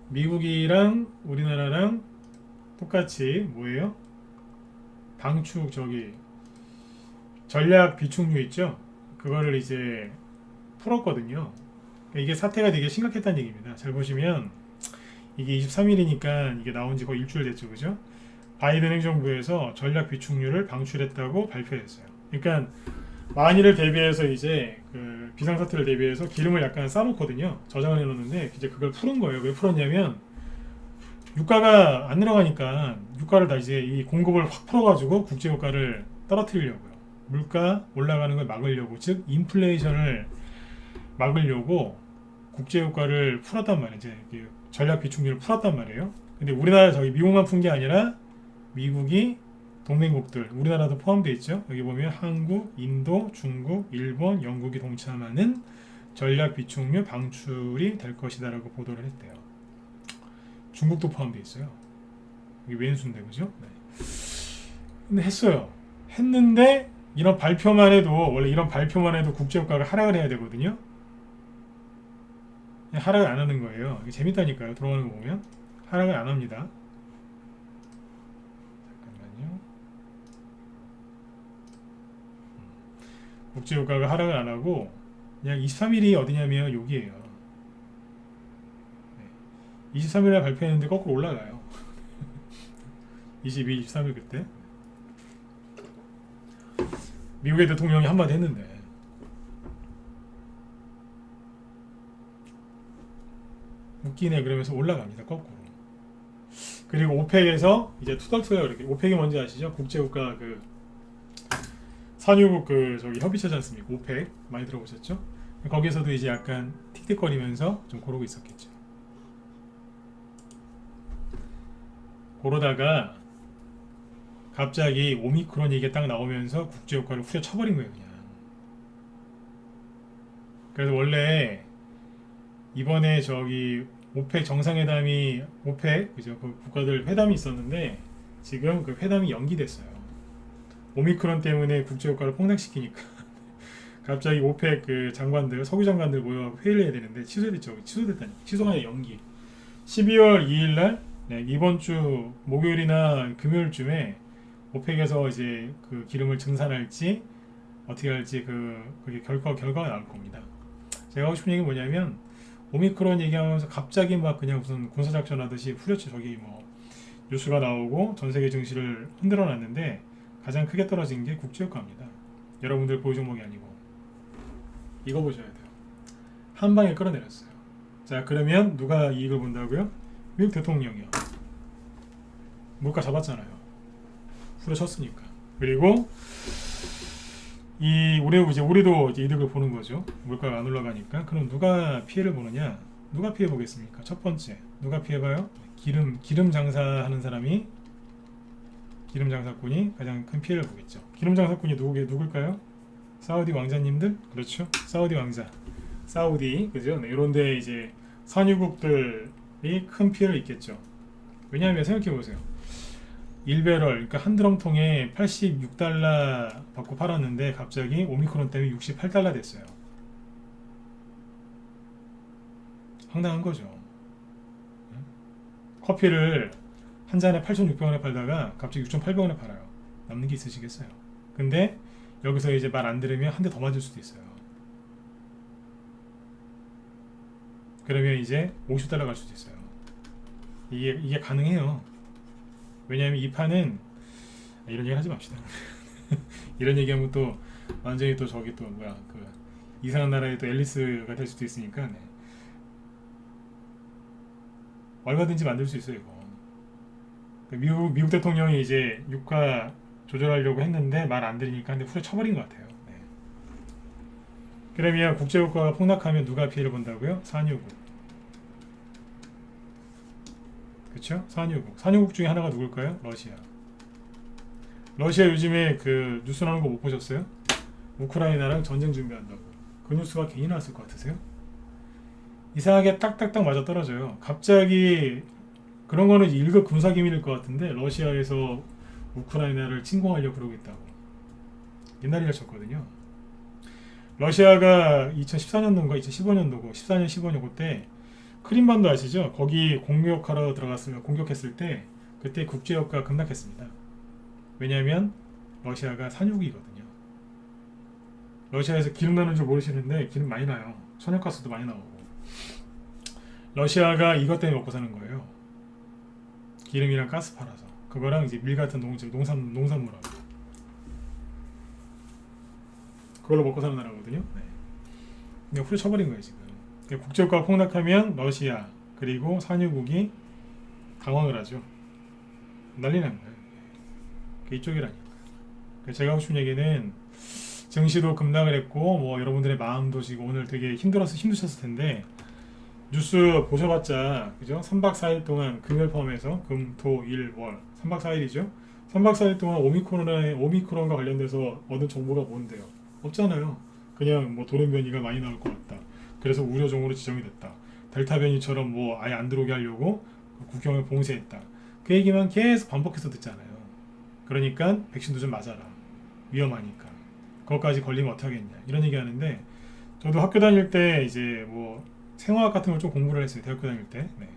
미국이랑 우리나라랑 똑같이 뭐예요? 방축 전략 비축류 있죠? 그거를 이제 풀었거든요. 이게 사태가 되게 심각했다는 얘기입니다. 잘 보시면 이게 23일이니까 이게 나온 지 거의 일주일 됐죠, 그죠? 바이든 행정부에서 전략 비축류를 방출했다고 발표했어요. 그러니까 만일을 대비해서 이제 그 비상사태를 대비해서 기름을 약간 싸놓거든요. 저장을 해놓는데 이제 그걸 푸는 거예요. 왜 풀었냐면 유가가 안 내려가니까 유가를 다 이제 이 공급을 확 풀어가지고 국제유가를 떨어뜨리려고요. 물가 올라가는 걸 막으려고, 즉 인플레이션을 막으려고 국제유가를 풀었단 말이에요. 이제 전략 비축률을 풀었단 말이에요. 근데 우리나라 미국만 푼 게 아니라 미국이 동맹국들, 우리나라도 포함되어 있죠. 여기 보면 한국, 인도, 중국, 일본, 영국이 동참하는 전략 비축류 방출이 될 것이다라고 보도를 했대요. 중국도 포함되어 있어요. 이게 왼수인데, 그죠? 네. 근데 했어요. 했는데 이런 발표만 해도, 원래 이런 발표만 해도 국제유가가 하락을 해야 되거든요. 하락을 안 하는 거예요. 이게 재밌다니까요. 들어가는 거 보면 하락을 안 합니다. 잠깐만요. 국제유가가 하락을 안 하고 그냥 23일이 어디냐면 여기에요. 23일에 발표했는데 거꾸로 올라가요. 22, 23일 그때 미국의 대통령이 한마디 했는데 웃기네 그러면서 올라갑니다. 거꾸로. 그리고 오펙에서 이제 투덜투덜 이렇게, 오펙이 뭔지 아시죠? 국제유가 그 산유국 협의체지 않습니까? 오펙 많이 들어보셨죠? 거기에서도 이제 약간 틱틱거리면서 좀 고르고 있었겠죠. 그러다가 갑자기 오미크론 얘기가 딱 나오면서 국제유가를 후려쳐버린 거예요, 그냥. 그래서 원래 이번에 저기 오펙 정상회담이 오펙 그죠? 그 국가들 회담이 있었는데 지금 그 회담이 연기됐어요. 오미크론 때문에 국제유가를 폭락시키니까 갑자기 오펙 그 장관들 석유 장관들 모여 회의를 해야 되는데 취소됐죠. 취소됐다니. 취소가 아니라 연기. 12월 2일 날 네, 이번 주 목요일이나 금요일쯤에 오펙에서 이제 그 기름을 증산할지 어떻게 할지 그게 결과가 나올 겁니다. 제가 하고 싶은 얘기는 뭐냐면 오미크론 얘기하면서 갑자기 막 그냥 무슨 군사작전 하듯이 후려쳐 저기 뭐 뉴스가 나오고 전 세계 증시를 흔들어 놨는데 가장 크게 떨어진 게 국제유가입니다. 여러분들 보유 종목이 아니고 이거 보셔야 돼요. 한 방에 끌어내렸어요. 자, 그러면 누가 이익을 본다고요? 미국 대통령이요. 물가 잡았잖아요. 후려쳤으니까. 그리고 우리도 이제 이득을 보는 거죠. 물가가 안 올라가니까. 그럼 누가 피해를 보느냐? 누가 피해 보겠습니까? 첫 번째, 누가 피해 봐요? 기름 장사하는 사람이 기름 장사꾼이 가장 큰 피해를 보겠죠. 기름 장사꾼이 누굴까요? 사우디 왕자님들? 그렇죠. 사우디 왕자. 사우디, 그죠? 네, 이런데 이제 산유국들이 큰 피해를 입겠죠. 왜냐하면 생각해 보세요. 1배럴, 그러니까 한 드럼통에 86달러 받고 팔았는데 갑자기 오미크론 때문에 68달러 됐어요. 황당한 거죠. 커피를 한 잔에 8,600원에 팔다가 갑자기 6,800원에 팔아요. 남는 게 있으시겠어요? 근데 여기서 이제 말 안 들으면 한 대 더 맞을 수도 있어요. 그러면 이제 50달러 갈 수도 있어요. 이게 가능해요. 왜냐하면 이 판은 이런 얘기 하지 맙시다. 이런 얘기하면 또 완전히 또 저기 또 뭐야 그 이상한 나라의 또 앨리스가 될 수도 있으니까 네. 얼마든지 만들 수 있어요 이거. 미국 대통령이 이제 유가 조절하려고 했는데 말 안 들으니까 근데 후려쳐버린 것 같아요. 네. 그러면 국제유가가 폭락하면 누가 피해를 본다고요? 산유국. 그렇죠? 산유국 중에 하나가 누굴까요? 러시아 요즘에 그 뉴스 나오는 거 못 보셨어요? 우크라이나랑 전쟁 준비한다고. 그 뉴스가 괜히 나왔을 것 같으세요? 이상하게 딱딱딱 맞아 떨어져요. 갑자기 그런 거는 1급 군사기밀일 것 같은데 러시아에서 우크라이나를 침공하려고 그러고 있다고. 옛날이라 쳤거든요. 러시아가 2014년도인가 2015년도고 14년 15년 그때 크림반도 아시죠? 거기 공격했을 때 그때 국제유가가 급락했습니다. 왜냐하면 러시아가 산유국이거든요. 러시아에서 기름 나는 줄 모르시는데 기름 많이 나요. 천연가스도 많이 나오고. 러시아가 이것 때문에 먹고 사는 거예요. 기름이랑 가스 팔아서. 그거랑 이제 밀 같은 농산물하고. 그걸로 먹고 사는 나라거든요. 네. 근데 후려쳐버린 거예요 지금. 국제유가가 폭락하면 러시아 그리고 산유국이 당황을 하죠. 난리 난 거예요. 이쪽이라니까. 제가 하고 싶은 얘기는 증시도 급락을 했고 뭐 여러분들의 마음도 지금 오늘 되게 힘드셨을 텐데 뉴스 보셔봤자 그죠? 3박 4일 동안 금요일 포함해서 금, 토, 일, 월 3박 4일이죠? 3박 4일 동안 오미크론과 관련돼서 얻은 정보가 뭔데요? 없잖아요. 그냥 뭐 돌연 변이가 많이 나올 것 같다. 그래서 우려종으로 지정이 됐다. 델타 변이처럼 뭐 아예 안 들어오게 하려고 국경을 봉쇄했다. 그 얘기만 계속 반복해서 듣잖아요. 그러니까 백신도 좀 맞아라. 위험하니까. 그것까지 걸리면 어떡하겠냐. 이런 얘기 하는데 저도 학교 다닐 때 이제 뭐 생화학 같은 걸 좀 공부를 했어요. 대학교 다닐 때. 네.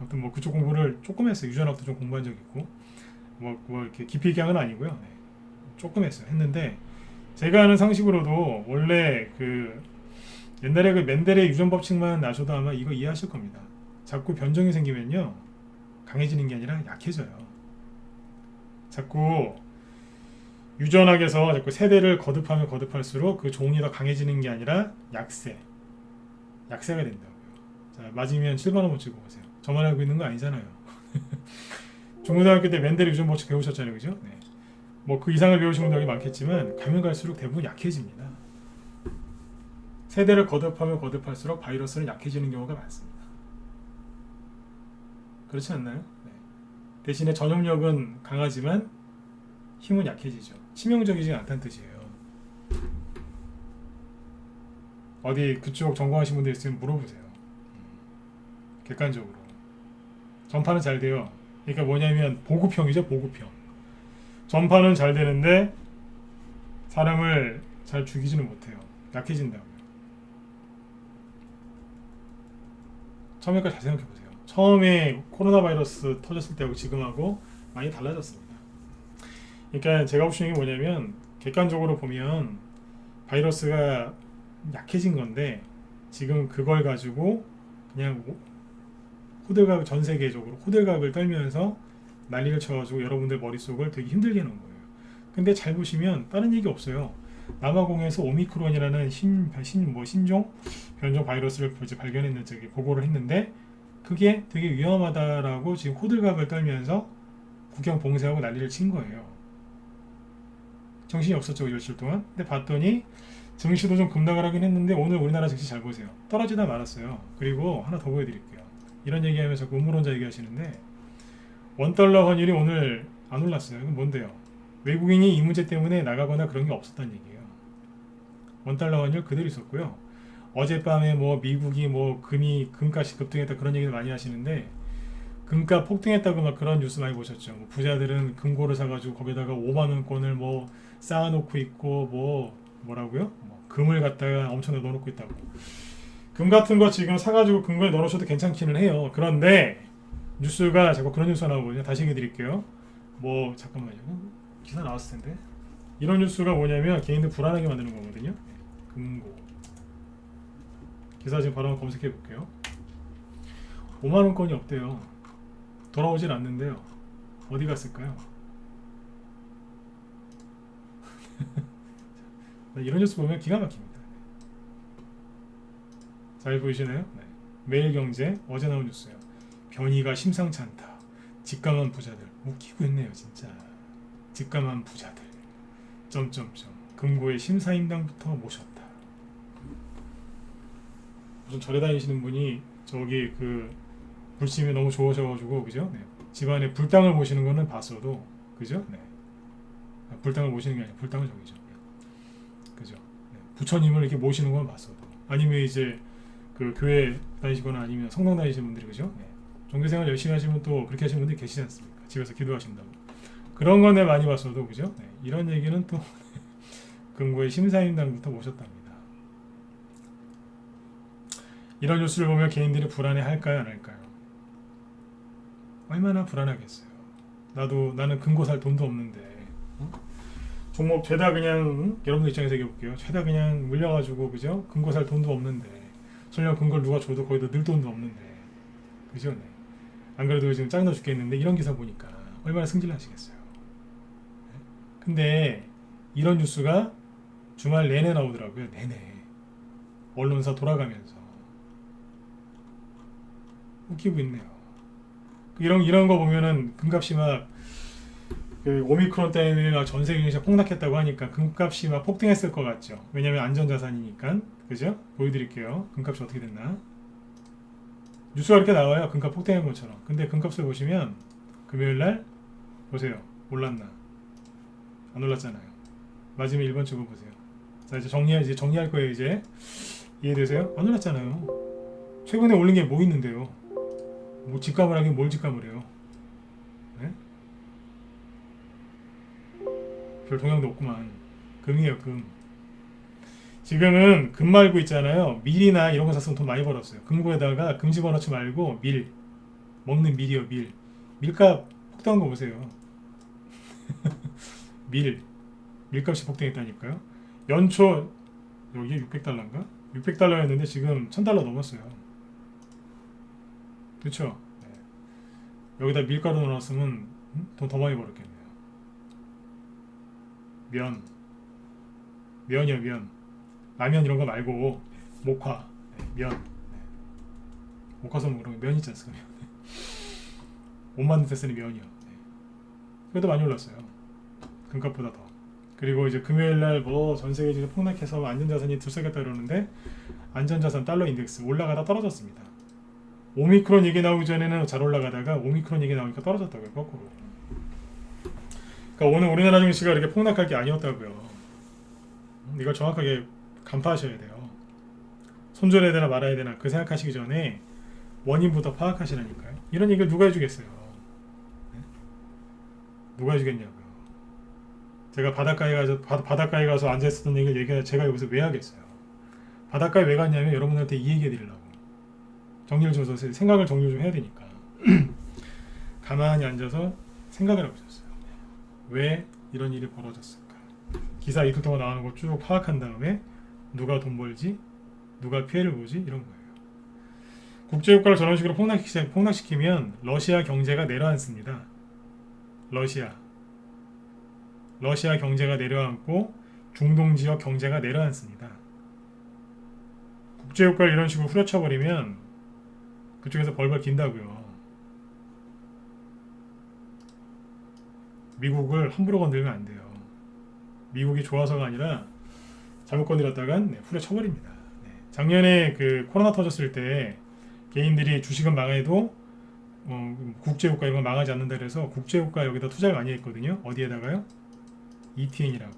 아무튼 뭐 그쪽 공부를 조금 했어요. 유전학도 좀 공부한 적 있고 뭐 이렇게 깊이 있게 한 건 아니고요. 네. 조금 했는데 제가 아는 상식으로도 원래 그 옛날에 그 멘델의 유전 법칙만 아셔도 아마 이거 이해하실 겁니다. 자꾸 변종이 생기면요 강해지는 게 아니라 약해져요. 자꾸 유전학에서 자꾸 세대를 거듭하면 거듭할수록 그 종이 더 강해지는 게 아니라 약세가 된다고요. 자, 맞으면 7만 원만 찍고 보세요. 저만 알고 있는 거 아니잖아요. 중고등학교 때 멘델의 유전 법칙 배우셨잖아요, 그죠? 네. 뭐 그 이상을 배우신 분들이 많겠지만 가면 갈수록 대부분 약해집니다. 세대를 거듭하면 거듭할수록 바이러스는 약해지는 경우가 많습니다. 그렇지 않나요? 네. 대신에 전염력은 강하지만 힘은 약해지죠. 치명적이지 않다는 뜻이에요. 어디 그쪽 전공하신 분들 있으면 물어보세요. 객관적으로. 전파는 잘 돼요. 그러니까 뭐냐면 보급형이죠. 보급형. 전파는 잘 되는데 사람을 잘 죽이지는 못해요. 약해진다고요. 처음에까지 잘 생각해보세요. 처음에 코로나 바이러스 터졌을 때하고 지금하고 많이 달라졌습니다. 그러니까 제가 보시는 게 뭐냐면 객관적으로 보면 바이러스가 약해진 건데 지금 그걸 가지고 그냥 호들갑, 전 세계적으로 호들갑을 떨면서 난리를 쳐가지고 여러분들 머릿속을 되게 힘들게 해놓은 거예요. 근데 잘 보시면 다른 얘기 없어요. 남아공에서 오미크론이라는 신종 변종 바이러스를 이제 발견했는 저기 보고를 했는데 그게 되게 위험하다라고 지금 호들갑을 떨면서 국경 봉쇄하고 난리를 친 거예요. 정신이 없었죠, 며칠 동안. 근데 봤더니 증시도 좀 급락을 하긴 했는데 오늘 우리나라 증시 잘 보세요. 떨어지다 말았어요. 그리고 하나 더 보여드릴게요. 이런 얘기하면서 음모론자 얘기하시는데 $1 환율이 오늘 안 올랐어요. 이건 뭔데요? 외국인이 이 문제 때문에 나가거나 그런 게 없었다는 얘기예요. $1 환율 그대로 있었고요. 어젯밤에 뭐 미국이 뭐 금값이 급등했다 그런 얘기를 많이 하시는데 금값 폭등했다고 막 그런 뉴스 많이 보셨죠. 뭐 부자들은 금고를 사가지고 거기다가 5만 원권을 뭐 쌓아놓고 있고 뭐라고요? 뭐 금을 갖다가 엄청나게 넣어놓고 있다고. 금 같은 거 지금 사가지고 금고에 넣어놓으셔도 괜찮기는 해요. 그런데 뉴스가 자꾸 그런 뉴스가 나오거든요. 다시 얘기해드릴게요. 뭐 잠깐만요. 기사 나왔을 텐데. 이런 뉴스가 뭐냐면 개인들 불안하게 만드는 거거든요. 금고. 기사 지금 바로 한번 검색해 볼게요. 5만 원권이 없대요. 돌아오질 않는데요. 어디 갔을까요? 이런 뉴스 보면 기가 막힙니다. 잘 보이시나요? 네. 매일경제 어제 나온 뉴스예요. 변이가 심상치 않다. 직감한 부자들 웃기고 있네요, 진짜. 직감한 부자들. 금고의 심사임당부터 모셨다. 무슨 절에 다니시는 분이 저기 그 불심이 너무 좋으셔가지고 그죠? 네. 집안에 불당을 모시는 거는 봤어도 그죠? 네. 불당을 모시는 게 아니라 불당은 저기죠. 그죠? 네. 부처님을 이렇게 모시는 건 봤어도 아니면 이제 그 교회 다니시거나 아니면 성당 다니시는 분들이 그죠? 네. 종교생활 열심히 하시면 또 그렇게 하시는 분들이 계시지 않습니까? 집에서 기도하신다고 그런 건 내가 많이 봤어도 그죠? 네. 이런 얘기는 또 금고의 심사임당부터 모셨답니다. 이런 뉴스를 보면 개인들이 불안해 할까요, 안 할까요? 얼마나 불안하겠어요. 나는 금고 살 돈도 없는데 종목 죄다 그냥 여러분들 입장에서 얘기해 볼게요. 죄다 그냥 물려가지고 그죠? 금고 살 돈도 없는데 설령 금고를 누가 줘도 거기다 넣을 돈도 없는데 그죠? 네. 안 그래도 지금 짱나 죽겠는데 이런 기사 보니까 얼마나 승질나시겠어요. 근데 이런 뉴스가 주말 내내 나오더라고요. 내내 언론사 돌아가면서 웃기고 있네요. 이런 거 보면은 금값이 막 그 오미크론 때문에 막 전 세계 경기가 폭락했다고 하니까 금값이 막 폭등했을 것 같죠. 왜냐면 안전자산이니까. 그죠? 보여드릴게요. 금값이 어떻게 됐나. 뉴스가 이렇게 나와요. 금값 폭등한 것처럼. 근데 금값을 보시면 금요일날 보세요. 올랐나? 안 올랐잖아요. 마지막 1번 찍어 보세요. 자 이제 정리할 거예요. 이제 이해되세요? 안 올랐잖아요. 최근에 올린 게 뭐 있는데요? 뭐 직감을 하긴 뭘 직감을 해요? 네? 별 동향도 없구만. 금이에요, 금. 지금은 금 말고 있잖아요. 밀이나 이런 거 샀으면 돈 많이 벌었어요. 금고에다가 금 집어넣지 말고 먹는 밀이요, 밀. 밀값 폭등한 거 보세요. 밀값이 폭등했다니까요. 연초 여기 600달러인가? 600달러였는데 지금 1000달러 넘었어요. 그렇죠? 네. 여기다 밀가루 넣어놨으면 돈 더 많이 벌었겠네요. 면이요, 면. 라면 이런 거 말고 목화, 네, 면. 네. 목화선 그런 면 있지 않습니까? 5만 원 됐으니 면이요. 네. 그래도 많이 올랐어요. 금값보다 더. 그리고 이제 금요일날 뭐 전세계 지금 폭락해서 안전자산이 들썩였다 그러는데 안전자산 달러 인덱스 올라가다 떨어졌습니다. 오미크론 얘기 나오기 전에는 잘 올라가다가 오미크론 얘기 나오니까 떨어졌다고요. 거꾸로. 그러니까 오늘 우리나라 증시가 이렇게 폭락할 게 아니었다고요. 이걸 정확하게 간파하셔야 돼요. 손절해야 되나 말아야 되나 그 생각하시기 전에 원인부터 파악하시라니까요. 이런 얘기를 누가 해주겠어요? 네? 누가 해주겠냐고요. 제가 바닷가에 가서 앉아있었던 얘기를 제가 여기서 왜 하겠어요? 바닷가에 왜 갔냐면 여러분한테 이 얘기 해드리려고. 정리를 줘서 생각을 정리 좀 해야 되니까. 가만히 앉아서 생각을 하고 있었어요. 왜 이런 일이 벌어졌을까? 기사 이틀 동안 나오는 거 쭉 파악한 다음에 누가 돈 벌지? 누가 피해를 보지? 이런 거예요. 국제유가를 저런 식으로 폭락시키면 러시아 경제가 내려앉습니다. 러시아 경제가 내려앉고 중동 지역 경제가 내려앉습니다. 국제유가를 이런 식으로 후려쳐버리면 그쪽에서 벌벌 긴다고요. 미국을 함부로 건들면 안 돼요. 미국이 좋아서가 아니라 잘못 건드렸다간 후려쳐버립니다. 작년에 그 코로나 터졌을 때 개인들이 주식은 망해도 국제유가 이런 거 망하지 않는다 그래서 국제유가 여기다 투자를 많이 했거든요. 어디에다가요? ETN이라고.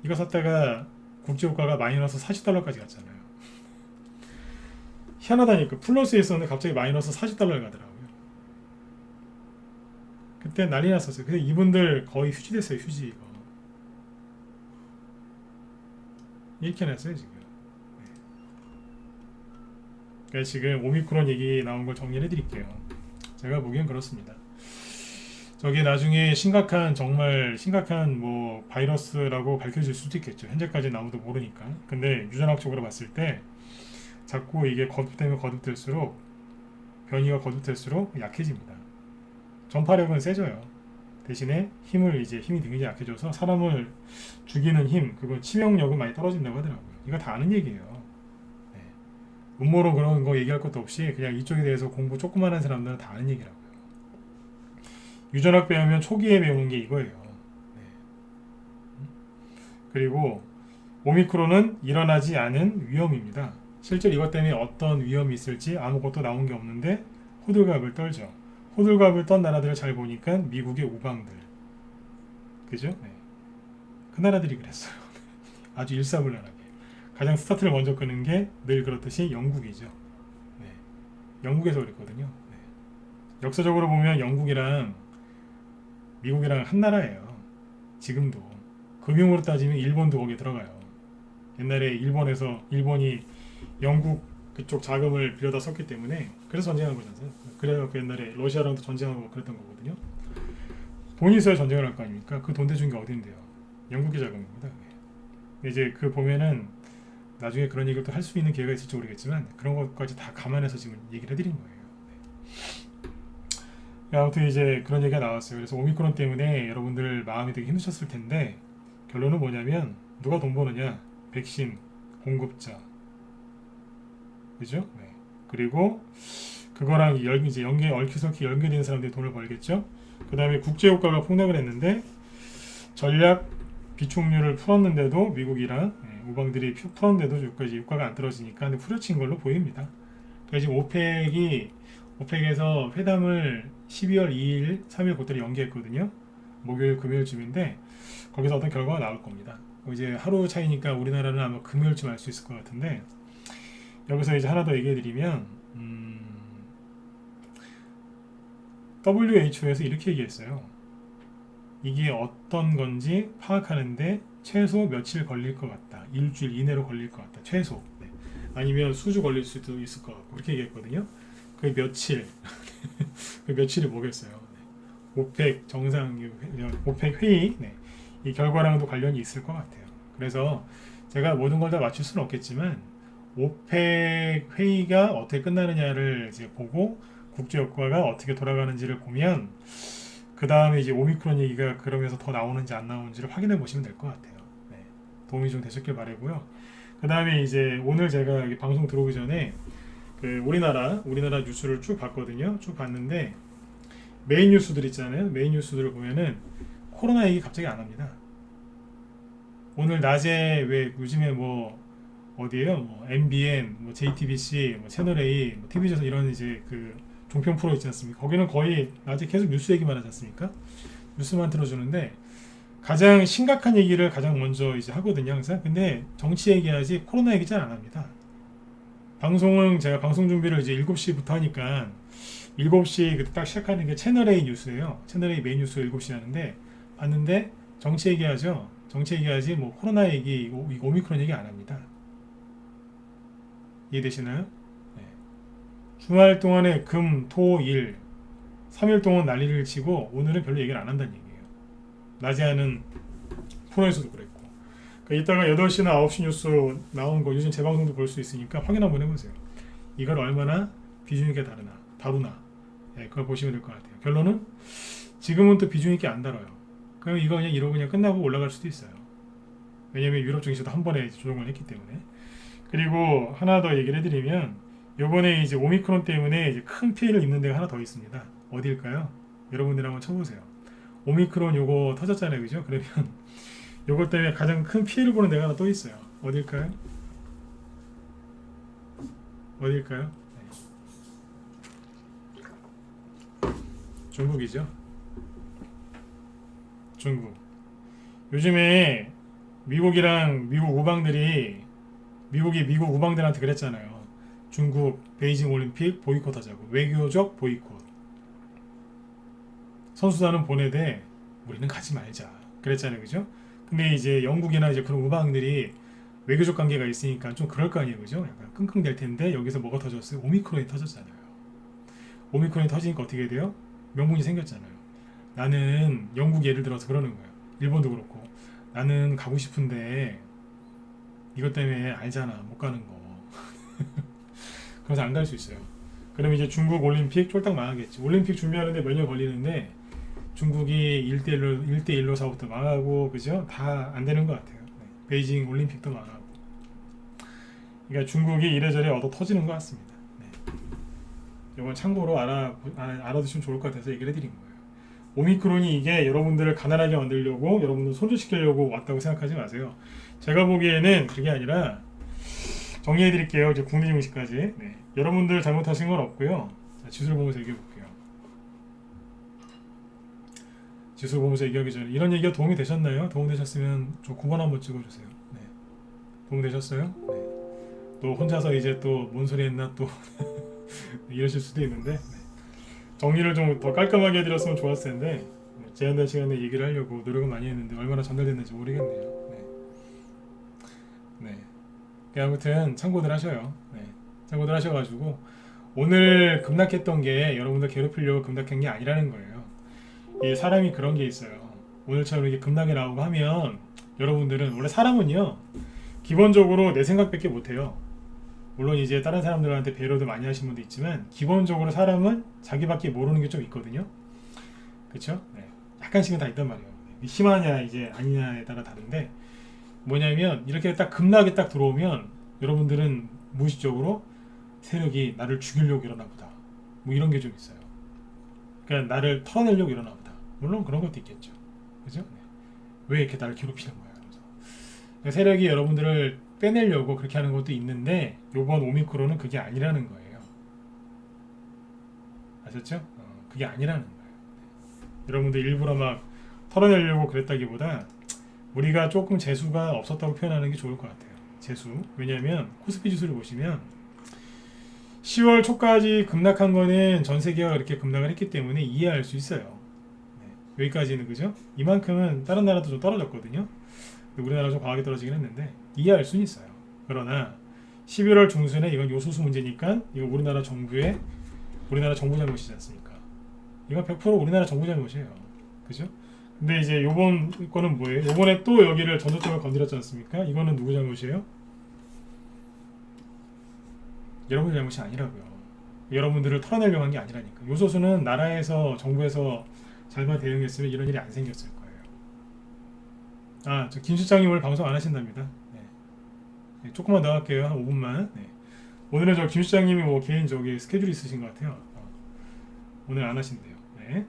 이거 샀다가 국제유가가 마이너스 40달러까지 갔잖아요. 희한하다니까. 플러스에 있었는데 갑자기 마이너스 40달러를 가더라고요. 그때 난리 났었어요. 근데 이분들 거의 휴지됐어요. 휴지 이거. 이렇게 났어요 지금. 그러니까 지금 오미크론 얘기 나온 걸 정리를 해드릴게요. 제가 보기엔 그렇습니다. 저게 나중에 정말 심각한 뭐 바이러스라고 밝혀질 수도 있겠죠. 현재까지는 아무도 모르니까. 근데 유전학적으로 봤을 때 자꾸 이게 거듭되면 거듭될수록 변이가 거듭될수록 약해집니다. 전파력은 세져요. 대신에 힘이 굉장히 약해져서 사람을 죽이는 힘, 그건 치명력은 많이 떨어진다고 하더라고요. 이거 다 아는 얘기예요. 네. 음모론 그런 거 얘기할 것도 없이 그냥 이쪽에 대해서 공부 조그만 한 사람들은 다 아는 얘기라고요. 유전학 배우면 초기에 배우는 게 이거예요. 네. 그리고 오미크론은 일어나지 않은 위험입니다. 실제로 이것 때문에 어떤 위험이 있을지 아무것도 나온 게 없는데 호들갑을 떨죠. 호들갑을 떤 나라들을 잘 보니까 미국의 우방들, 그죠? 네. 그 나라들이 그랬어요. 아주 일사불란하게. 가장 스타트를 먼저 끄는 게 늘 그렇듯이 영국이죠. 네. 영국에서 그랬거든요. 네. 역사적으로 보면 영국이랑 미국이랑 한 나라예요. 지금도. 금융으로 따지면 일본도 거기에 들어가요. 옛날에 일본이 영국 그쪽 자금을 빌려다 썼기 때문에 그래서 전쟁한 거잖아요. 그래서 옛날에 러시아랑도 전쟁하고 그랬던 거거든요. 돈이 있어야 전쟁을 할 거 아닙니까? 그 돈 대준 게 어딘데요? 영국의 자금입니다. 이제 그 보면은 나중에 그런 얘기를 또 할 수 있는 기회가 있을지 모르겠지만 그런 것까지 다 감안해서 지금 얘기를 해드린 거예요. 네. 아무튼 이제 그런 얘기가 나왔어요. 그래서 오미크론 때문에 여러분들 마음이 되게 힘드셨을 텐데 결론은 뭐냐면 누가 돈 버느냐? 백신 공급자, 그죠? 네. 그리고 그거랑 이제 얽히설키 연계되는 사람들이 돈을 벌겠죠. 그 다음에 국제유가가 폭락을 했는데 전략 비축률을 풀었는데도 미국이랑 우방들이 풀었는데도 유가가 안 떨어지니까 근데 후려친 걸로 보입니다. 그래서 지금 오펙에서 회담을 12월 2일, 3일 그때를 연기했거든요. 목요일, 금요일쯤인데 거기서 어떤 결과가 나올 겁니다. 이제 하루 차이니까 우리나라는 아마 금요일쯤 알 수 있을 것 같은데 여기서 이제 하나 더 얘기해드리면 WHO에서 이렇게 얘기했어요. 이게 어떤 건지 파악하는데 최소 며칠 걸릴 것 같다. 일주일 이내로 걸릴 것 같다. 최소. 네. 아니면 수주 걸릴 수도 있을 것 같고 그렇게 얘기했거든요. 그 며칠 그 며칠이 뭐겠어요. 네. 오펙 회의 네. 이 결과랑도 관련이 있을 것 같아요. 그래서 제가 모든 걸 다 맞출 수는 없겠지만 오펙 회의가 어떻게 끝나느냐를 이제 보고 국제유가가 어떻게 돌아가는지를 보면 그 다음에 이제 오미크론 얘기가 그러면서 더 나오는지 안 나오는지를 확인해 보시면 될 것 같아요. 네. 도움이 좀 되셨길 바라고요. 그 다음에 이제 오늘 제가 여기 방송 들어오기 전에 그 우리나라 뉴스를 쭉 봤거든요. 쭉 봤는데 메인 뉴스들 있잖아요. 메인 뉴스들을 보면은 코로나 얘기 갑자기 안 합니다. 오늘 낮에 왜 요즘에 뭐 어디에요? 뭐 MBN, 뭐 JTBC, 뭐 채널A, 뭐 TV조선 이런 이제 그 종편 프로 있지 않습니까? 거기는 거의 낮에 계속 뉴스 얘기만 하지 않습니까? 뉴스만 틀어주는데 가장 심각한 얘기를 가장 먼저 이제 하거든요, 항상. 근데 정치 얘기하지 코로나 얘기 잘 안 합니다. 방송은 제가 방송 준비를 이제 7시부터 하니까 7시 그때 딱 시작하는 게 채널A 뉴스예요. 채널A 메인 뉴스 7시 하는데 봤는데 정치 얘기하죠. 정치 얘기하지 뭐 코로나 얘기, 이거 오미크론 얘기 안 합니다. 이해되시나요? 네. 주말 동안에 금, 토, 일 3일 동안 난리를 치고 오늘은 별로 얘기를 안 한다는 얘기예요. 낮에 하는 프로에서도 그랬고. 그러니까 이따가 8시나 9시 뉴스 나온 거 요즘 재방송도 볼 수 있으니까 확인 한번 해보세요. 이걸 얼마나 비중 있게 다루나. 네, 그걸 보시면 될 것 같아요. 결론은 지금은 또 비중 있게 안 다뤄요. 그럼 이거 그냥 이러고 그냥 끝나고 올라갈 수도 있어요. 왜냐면 유럽 증시도 한 번에 조정을 했기 때문에. 그리고 하나 더 얘기를 해드리면 요번에 이제 오미크론 때문에 이제 큰 피해를 입는 데가 하나 더 있습니다. 어디일까요? 여러분들 한번 쳐보세요. 오미크론 요거 터졌잖아요, 그죠? 그러면 요것 때문에 가장 큰 피해를 보는 데가 하나 또 있어요. 어딜까요? 어딜까요? 네. 중국이죠. 중국. 요즘에 미국이랑 미국 우방들이 미국 우방들한테 그랬잖아요. 중국 베이징 올림픽 보이콧하자고. 외교적 보이콧. 선수단은 보내되 우리는 가지 말자. 그랬잖아요, 그죠? 근데 이제 영국이나 이제 그런 우방들이 외교적 관계가 있으니까 좀 그럴 거 아니에요, 그죠? 약간 끙끙댈 텐데 여기서 뭐가 터졌어요? 오미크론이 터졌잖아요. 오미크론이 터지니까 어떻게 돼요? 명분이 생겼잖아요. 나는 영국 예를 들어서 그러는 거예요. 일본도 그렇고 나는 가고 싶은데 이것 때문에 알잖아, 못 가는 거. 그래서 안 갈 수 있어요. 그럼 이제 중국 올림픽 쫄딱 망하겠지. 올림픽 준비하는데 몇 년 걸리는데 중국이 1대1로 사부터 망하고, 그죠? 다 안 되는 것 같아요. 네. 베이징 올림픽도 망하고. 그러니까 중국이 이래저래 얻어 터지는 것 같습니다. 네. 이건 참고로 알아두시면 좋을 것 같아서 얘기를 해드린 거예요. 오미크론이 이게 여러분들을 가난하게 만들려고, 여러분들 손절시키려고 왔다고 생각하지 마세요. 제가 보기에는 그게 아니라, 정리해드릴게요. 이제 국내 증시까지. 네. 여러분들 잘못하신 건 없고요. 자, 지수를 보면서 얘기해볼게요. 지수 보면서 얘기하기 전에 이런 얘기가 도움이 되셨나요? 도움되셨으면 저 9번 한번 찍어주세요. 네. 도움되셨어요? 네. 또 혼자서 이제 또 뭔 소리 했나 또 이러실 수도 있는데, 네. 정리를 좀 더 깔끔하게 해드렸으면 좋았을 텐데, 네. 제한된 시간에 얘기를 하려고 노력을 많이 했는데 얼마나 전달됐는지 모르겠네요. 네. 네. 아무튼 참고들 하셔요. 네. 참고들 하셔가지고 오늘 급락했던 게 여러분들 괴롭히려고 급락한 게 아니라는 거예요. 이 사람이 그런 게 있어요. 오늘처럼 이렇게 급락이 나오고 하면 여러분들은 원래 사람은요 기본적으로 내 생각밖에 못해요. 물론 이제 다른 사람들한테 배려도 많이 하신 분도 있지만 기본적으로 사람은 자기밖에 모르는 게 좀 있거든요. 그렇죠? 네. 약간씩은 다 있단 말이에요. 심하냐 이제 아니냐에 따라 다른데 뭐냐면 이렇게 딱 급락이 딱 들어오면 여러분들은 무의식적으로 세력이 나를 죽이려고 이러나 보다. 뭐 이런 게 좀 있어요. 그러니까 나를 털어내려고 이러나 보다. 물론 그런 것도 있겠죠. 그죠? 네. 왜 이렇게 나를 괴롭히는 거야? 그러니까 세력이 여러분들을 빼내려고 그렇게 하는 것도 있는데 요번 오미크론은 그게 아니라는 거예요. 아셨죠? 그게 아니라는 거예요. 여러분들 일부러 막 털어내려고 그랬다기보다 우리가 조금 재수가 없었다고 표현하는 게 좋을 것 같아요. 재수. 왜냐하면 코스피 지수를 보시면 10월 초까지 급락한 거는 전 세계가 그렇게 급락을 했기 때문에 이해할 수 있어요. 네, 여기까지는 그죠? 이만큼은 다른 나라도 좀 떨어졌거든요. 우리나라 좀 과하게 떨어지긴 했는데 이해할 수는 있어요. 그러나 11월 중순에 이건 요소수 문제니까 이거 우리나라 정부 잘못이지 않습니까? 이건 100% 우리나라 정부 잘못이에요. 그죠? 근데 이제 요번 거는 뭐예요? 요번에 또 여기를 전저점을 건드렸지 않습니까? 이거는 누구 잘못이에요? 여러분 잘못이 아니라고요. 여러분들을 털어내려고 한 게 아니라니까. 요소수는 나라에서 정부에서 잘만 대응했으면 이런 일이 안 생겼을 거예요. 아, 저 김 실장님 오늘 방송 안 하신답니다. 네. 네, 조금만 더 할게요. 한 5분만. 네. 오늘은 저 김 실장님이 뭐 개인 저기 스케줄이 있으신 것 같아요. 오늘 안 하신대요. 네.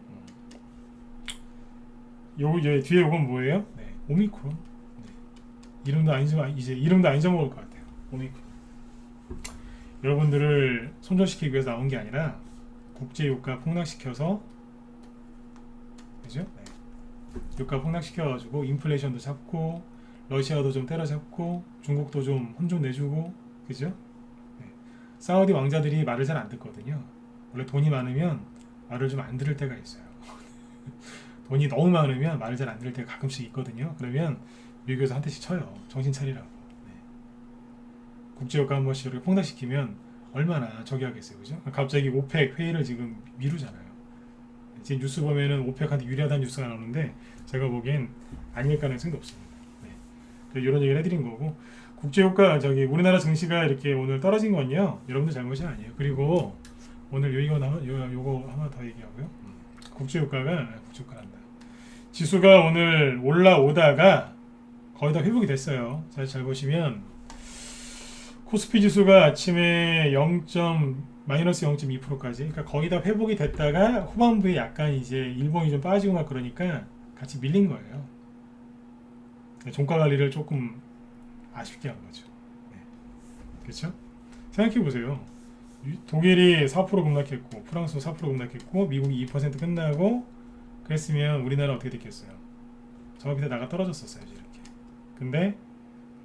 뒤에 요건 뭐예요? 네. 오미크론. 네. 이름도 안 잊어먹을 것 같아요. 오미크론. 여러분들을 손절시키기 위해서 나온 게 아니라 국제유가 폭락시켜서, 그죠? 네. 유가 폭락시켜가지고 인플레이션도 잡고 러시아도 좀 때려잡고 중국도 좀 혼 좀 내주고 그죠? 네. 사우디 왕자들이 말을 잘 안 듣거든요. 원래 돈이 많으면 말을 좀 안 들을 때가 있어요. 돈이 너무 많으면 말을 잘 안 들을 때가 가끔씩 있거든요. 그러면 미국에서 한 대씩 쳐요. 정신 차리라고. 네. 국제유가 한 번씩 이렇게 폭락시키면 얼마나 저기 하겠어요. 그죠? 갑자기 오펙 회의를 지금 미루잖아요. 지금 뉴스 보면은 오펙한테 유리하다는 뉴스가 나오는데 제가 보기엔 아닐 가능성도 없습니다. 네. 이런 얘기를 해드린 거고 국제유가 저기 우리나라 증시가 이렇게 오늘 떨어진 건요. 여러분들 잘못이 아니에요. 그리고 오늘 요거 하나 더 얘기하고요. 국제유가란다. 지수가 오늘 올라오다가 거의 다 회복이 됐어요. 잘 보시면 코스피 지수가 아침에 마이너스 0.2%까지 그러니까 거의 다 회복이 됐다가 후반부에 약간 이제 일봉이 좀 빠지고 막 그러니까 같이 밀린 거예요. 종가 관리를 조금 아쉽게 한 거죠. 네. 그렇죠? 생각해 보세요. 독일이 4% 급락했고 프랑스 4% 급락했고 미국이 2% 끝나고 그랬으면 우리나라 어떻게 됐겠어요? 저 밑에 나가 떨어졌었어야지 이렇게. 근데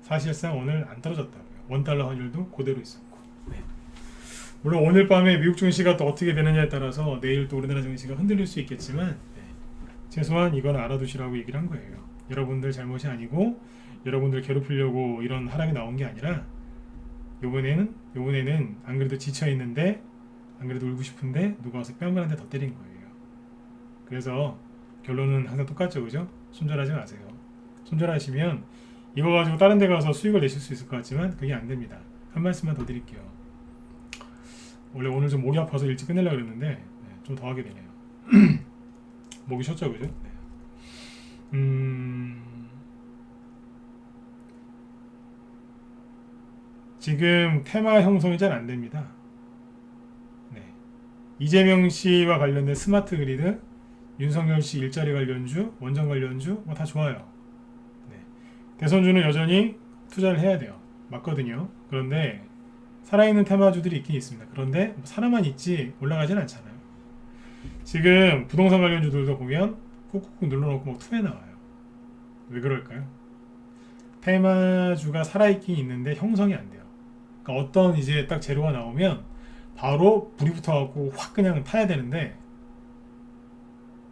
사실상 오늘 안 떨어졌다고요. 원달러 환율도 그대로 있었고. 네. 물론 오늘 밤에 미국 증시가 또 어떻게 되느냐에 따라서 내일 또 우리나라 증시가 흔들릴 수 있겠지만 네. 최소한 이건 알아두시라고 얘기를 한 거예요. 여러분들 잘못이 아니고 여러분들 괴롭히려고 이런 하락이 나온 게 아니라 요번에는 안 그래도 지쳐 있는데 안 그래도 울고 싶은데 누가 와서 뺨을 한 대 더 때린 거예요. 그래서 결론은 항상 똑같죠, 그죠? 손절하지 마세요. 손절하시면 이거 가지고 다른 데 가서 수익을 내실 수 있을 것 같지만 그게 안 됩니다. 한 말씀만 더 드릴게요. 원래 오늘 좀 목이 아파서 일찍 끝내려고 그랬는데 네, 좀 더 하게 되네요. 목이 쉬었죠, 그죠? 네. 지금 테마 형성이 잘 안 됩니다. 네. 이재명 씨와 관련된 스마트 그리드, 윤석열 씨 일자리 관련주, 원전 관련주 뭐 다 좋아요. 네. 대선주는 여전히 투자를 해야 돼요. 맞거든요. 그런데 살아있는 테마주들이 있긴 있습니다. 그런데 살아만 있지 올라가진 않잖아요. 지금 부동산 관련주들도 보면 꾹꾹꾹 눌러놓고 뭐 투에 나와요. 왜 그럴까요? 테마주가 살아있긴 있는데 형성이 안 돼요. 그러니까 어떤 이제 딱 재료가 나오면 바로 불이 붙어갖고 확 그냥 타야 되는데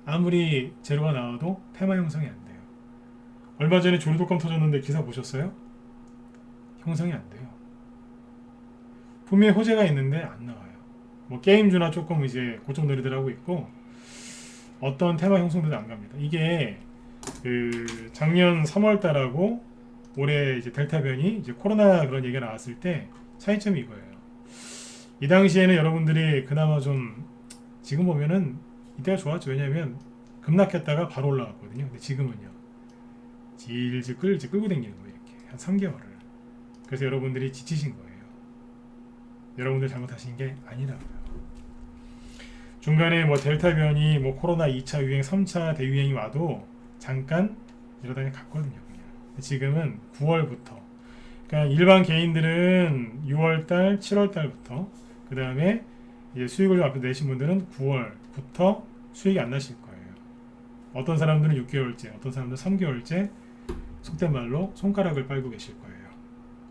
아무리 재료가 나와도 테마 형성이 안 돼요. 얼마 전에 조류독감 터졌는데 기사 보셨어요? 형성이 안 돼요. 분명히 호재가 있는데 안 나와요. 뭐 게임주나 조금 이제 고점 놀이들 하고 있고 어떤 테마 형성들도 안 갑니다. 이게 그 작년 3월달하고 올해 이제 델타 변이 이제 코로나 그런 얘기가 나왔을 때 차이점이 이거예요. 이 당시에는 여러분들이 그나마 좀 지금 보면은 이때가 좋았죠. 왜냐하면 급락했다가 바로 올라갔거든요. 근데 지금은요. 질질 끌고 다니는 거예요. 이렇게 한 3개월을. 그래서 여러분들이 지치신 거예요. 여러분들 잘못하신 게 아니라고요. 중간에 뭐 델타 변이, 뭐 코로나 2차 유행, 3차 대유행이 와도 잠깐 이러다가 갔거든요. 그냥. 지금은 9월부터. 그러니까 일반 개인들은 6월달, 7월달부터 그 다음에 이제 수익을 좀 앞에 내신 분들은 9월부터 수익이 안 나실 거예요. 어떤 사람들은 6개월째, 어떤 사람들은 3개월째 속된 말로 손가락을 빨고 계실 거예요.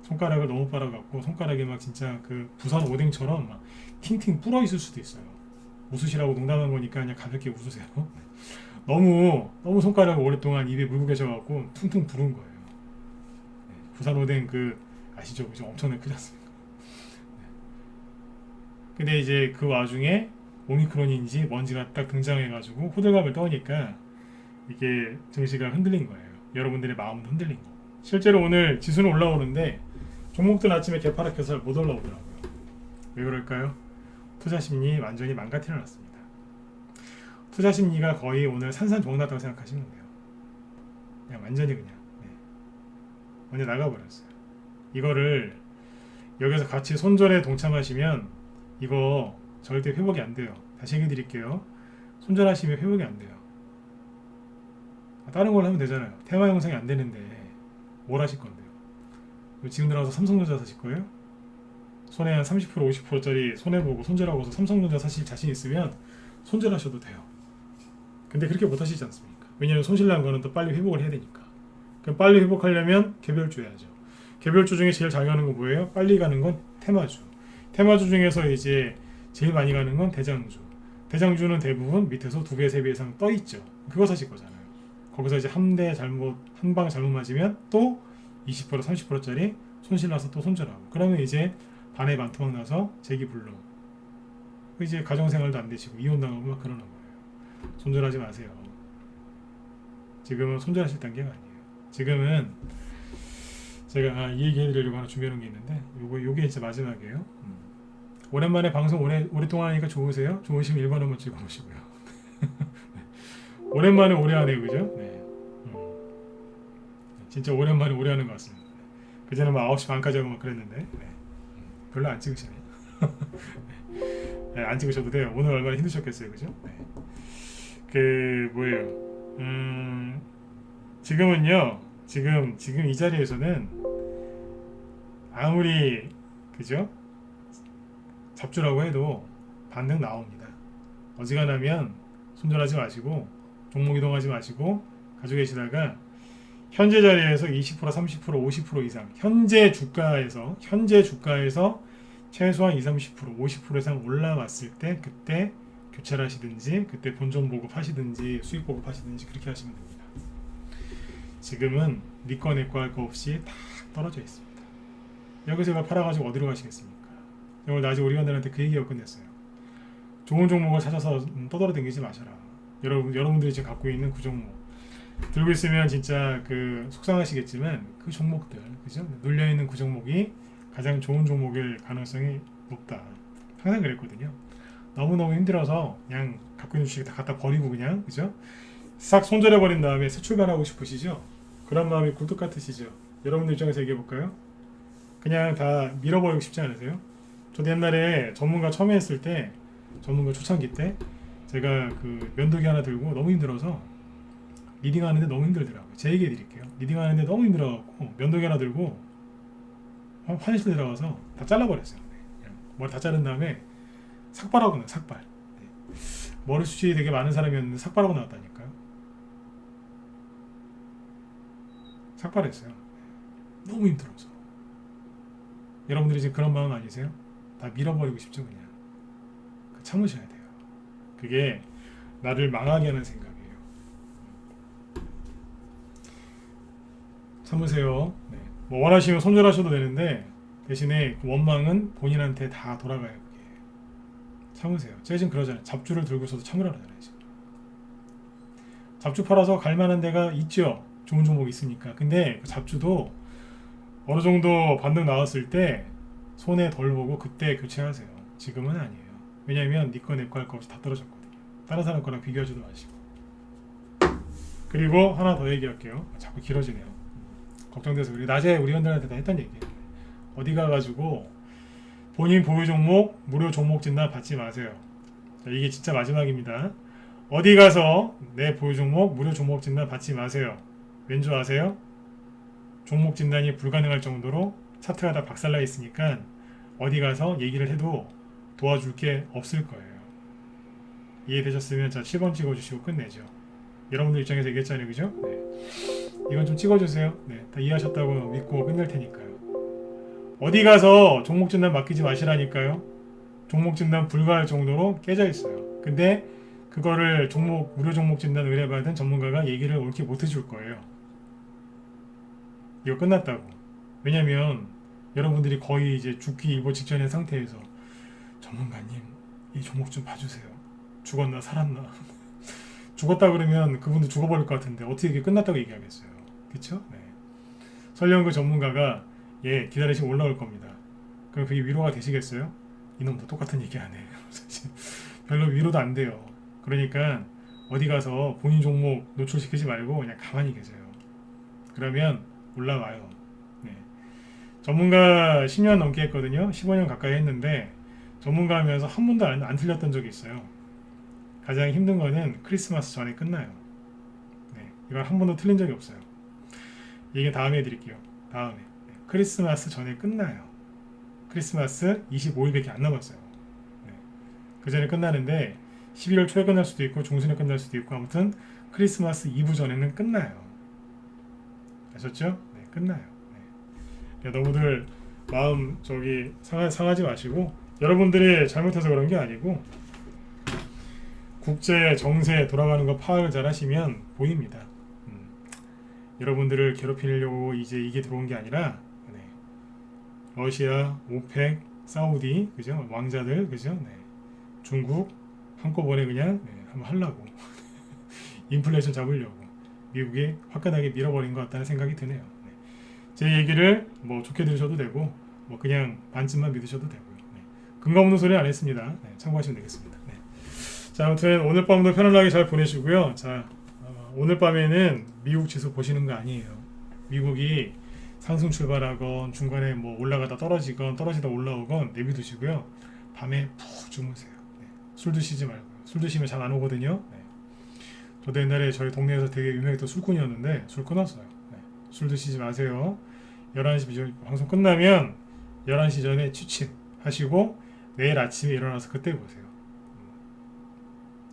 손가락을 너무 빨아갖고 손가락이 막 진짜 그 부산 오뎅처럼 막 팅팅 불어 있을 수도 있어요. 웃으시라고 농담한 거니까 그냥 가볍게 웃으세요. 너무 손가락을 오랫동안 입에 물고 계셔갖고 퉁퉁 부른 거예요. 네, 부산 오뎅 그 아시죠? 그죠? 엄청나게 크지 않습니까? 네. 근데 이제 그 와중에 오미크론인지 먼지가 딱 등장해가지고 호들갑을 떠니까 이게 증시가 흔들린 거예요. 여러분들의 마음도 흔들린 거. 실제로 오늘 지수는 올라오는데 종목들 아침에 개파락해서 잘 못 올라오더라고요. 왜 그럴까요? 투자 심리 완전히 망가뜨려 놨습니다. 투자 심리가 거의 오늘 산산조각났다고 생각하시면 돼요. 그냥 완전히 그냥 완전 나가버렸어요. 이거를 여기서 같이 손절에 동참하시면 이거 절대 회복이 안 돼요. 다시 얘기 드릴게요. 손절하시면 회복이 안 돼요. 다른 걸 하면 되잖아요. 테마 영상이 안 되는데 뭘 하실 건데요? 지금 들어가서 삼성전자 사실 거예요? 손해 한 30% 50%짜리 손해보고 손절하고서 삼성전자 사실 자신 있으면 손절하셔도 돼요. 근데 그렇게 못 하시지 않습니까? 왜냐하면 손실난 거는 또 빨리 회복을 해야 되니까. 그럼 빨리 회복하려면 개별주 해야죠. 개별주 중에 제일 잘 가는 건 뭐예요? 빨리 가는 건 테마주. 테마주 중에서 이제 제일 많이 가는 건 대장주. 대장주는 대부분 밑에서 2배, 3배 이상 떠 있죠. 그거 사실 거잖아요. 거기서 이제 한 방 잘못 맞으면 또 20%, 30%짜리 손실 나서 또 손절하고. 그러면 이제 반에 반토막 나서 재기 불능. 이제 가정생활도 안 되시고 이혼당하고 막 그러는 거예요. 손절하지 마세요. 지금은 손절하실 단계가 아니에요. 지금은 제가 이 얘기 해드리려고 하나 준비해놓은 게 있는데 요게 진짜 마지막이에요. 오랜만에 방송 오랫동안 하니까 좋으세요? 좋으시면 1번 한번 찍어보시고요. 오랜만에 오래 하네요, 그죠? 네. 진짜 오랜만에 오래 하는 것 같습니다. 그전에 막 9시 반까지 하고 막 그랬는데 네. 별로 안 찍으시네요. 네, 안 찍으셔도 돼요. 오늘 얼마나 힘드셨겠어요, 그죠? 네. 그 뭐예요? 지금은요. 지금 이 자리에서는 아무리 그죠? 잡주라고 해도 반등 나옵니다. 어지간하면 손절하지 마시고 종목 이동하지 마시고 가지고 계시다가 현재 자리에서 20%, 30%, 50% 이상 현재 주가에서 최소한 20, 30%, 50% 이상 올라왔을 때 그때 교체를 하시든지 그때 본전 보급 하시든지 수익 보급 하시든지 그렇게 하시면 됩니다. 지금은 니꺼 내꺼 할 거 없이 다 떨어져 있습니다. 여기서 이걸 팔아가지고 어디로 가시겠습니까? 오늘 낮에 우리 회원들한테 그 얘기하고 끝냈어요. 좋은 종목을 찾아서 떠돌아다니지 마셔라. 여러분들이 지금 갖고 있는 그 종목 들고 있으면 진짜 그 속상하시겠지만 그 종목들 그죠? 눌려 있는 그 종목이 가장 좋은 종목일 가능성이 높다. 항상 그랬거든요. 너무너무 힘들어서 그냥 갖고 있는 주식 다 갖다 버리고 그냥 그죠? 싹 손절해 버린 다음에 새 출발하고 싶으시죠? 그런 마음이 굴뚝 같으시죠? 여러분들 입장에서 얘기해 볼까요? 그냥 다 밀어버리고 싶지 않으세요? 저도 옛날에 전문가 처음 했을 때 전문가 초창기 때 제가 그 면도기 하나 들고 너무 힘들어서 리딩하는데 너무 힘들더라고요. 제 얘기 해드릴게요. 리딩하는데 너무 힘들어갖고 면도기 하나 들고 화장실 들어가서 다 잘라버렸어요. 머리 다 자른 다음에 삭발하고 나요. 삭발. 머리숱이 되게 많은 사람이었는데 삭발하고 나왔다니까요. 삭발했어요. 너무 힘들어서. 여러분들이 지금 그런 마음 아니세요? 다 밀어버리고 싶죠 그냥. 참으셔야 돼요. 그게 나를 망하게 하는 생각이에요. 참으세요. 네. 뭐 원하시면 손절하셔도 되는데 대신에 그 원망은 본인한테 다 돌아가요. 그게. 참으세요. 제가 지금 그러잖아요. 잡주를 들고서도 참으라 그러잖아요. 지금. 잡주 팔아서 갈 만한 데가 있죠. 좋은 종목이 있으니까. 근데 그 잡주도 어느 정도 반등 나왔을 때 손해 덜 보고 그때 교체하세요. 지금은 아니에요. 왜냐면 니꺼 내꺼 할 거 없이 다 떨어졌거든요. 다른 사람 거랑 비교하지도 마시고. 그리고 하나 더 얘기할게요. 자꾸 길어지네요. 걱정돼서 우리 낮에 우리 회원들한테 다 했던 얘기예요. 어디 가가지고 본인 보유 종목 무료 종목 진단 받지 마세요. 자, 이게 진짜 마지막입니다. 어디 가서 내 보유 종목 무료 종목 진단 받지 마세요. 왠 줄 아세요? 종목 진단이 불가능할 정도로 차트가 다 박살나 있으니까 어디 가서 얘기를 해도 도와줄 게 없을 거예요. 이해되셨으면 자 7번 찍어주시고 끝내죠. 여러분들 입장에서 얘기했잖아요, 그죠? 네. 이건 좀 찍어주세요. 네, 다 이해하셨다고 믿고 끝낼 테니까요. 어디 가서 종목 진단 맡기지 마시라니까요. 종목 진단 불가할 정도로 깨져 있어요. 근데 그거를 무료 종목 진단 의뢰받은 전문가가 얘기를 옳게 못 해줄 거예요. 이거 끝났다고. 왜냐면 여러분들이 거의 이제 죽기 일보 직전의 상태에서 전문가님 이 종목 좀 봐주세요. 죽었나 살았나. 죽었다 그러면 그분도 죽어버릴 것 같은데 어떻게 이게 끝났다고 얘기하겠어요. 그쵸? 네. 설령 그 전문가가 예 기다리시면 올라올 겁니다. 그럼 그게 위로가 되시겠어요? 이놈도 똑같은 얘기 안 해요. 사실 별로 위로도 안 돼요. 그러니까 어디 가서 본인 종목 노출시키지 말고 그냥 가만히 계세요. 그러면 올라와요. 네. 전문가 10년 넘게 했거든요. 15년 가까이 했는데 전문가 하면서 한 번도 안 틀렸던 적이 있어요. 가장 힘든 거는 크리스마스 전에 끝나요. 네. 이걸 한 번도 틀린 적이 없어요. 얘기 다음에 해드릴게요. 다음에. 네. 크리스마스 전에 끝나요. 크리스마스 25일밖에 안 남았어요. 네. 그 전에 끝나는데 11월 초에 끝날 수도 있고 중순에 끝날 수도 있고 아무튼 크리스마스 이브 전에는 끝나요. 아셨죠? 네, 끝나요. 네. 너무들 마음 상하지 마시고 여러분들이 잘못해서 그런 게 아니고 국제 정세 돌아가는 거 파악을 잘 하시면 보입니다. 여러분들을 괴롭히려고 이제 이게 들어온 게 아니라 네. 러시아, 오펙, 사우디 그죠? 왕자들 그죠? 네. 중국 한꺼번에 그냥 네, 한번 하려고 인플레이션 잡으려고 미국이 화끈하게 밀어버린 것 같다는 생각이 드네요. 네. 제 얘기를 뭐 좋게 들으셔도 되고 뭐 그냥 반쯤만 믿으셔도 되고요. 네. 근거 없는 소리 안 했습니다. 네. 참고하시면 되겠습니다. 네. 자, 아무튼 오늘 밤도 편안하게 잘 보내시고요. 자, 오늘 밤에는 미국 지수 보시는 거 아니에요. 미국이 상승 출발하건 중간에 뭐 올라가다 떨어지건 떨어지다 올라오건 내비두시고요. 밤에 푹 주무세요. 네. 술 드시지 말고요. 술 드시면 잠 안 오거든요. 네. 저도 옛날에 저희 동네에서 되게 유명했던 술꾼이었는데 술 끊었어요. 네. 술 드시지 마세요. 11시 방송 끝나면 11시 전에 취침 하시고 내일 아침에 일어나서 그때 보세요.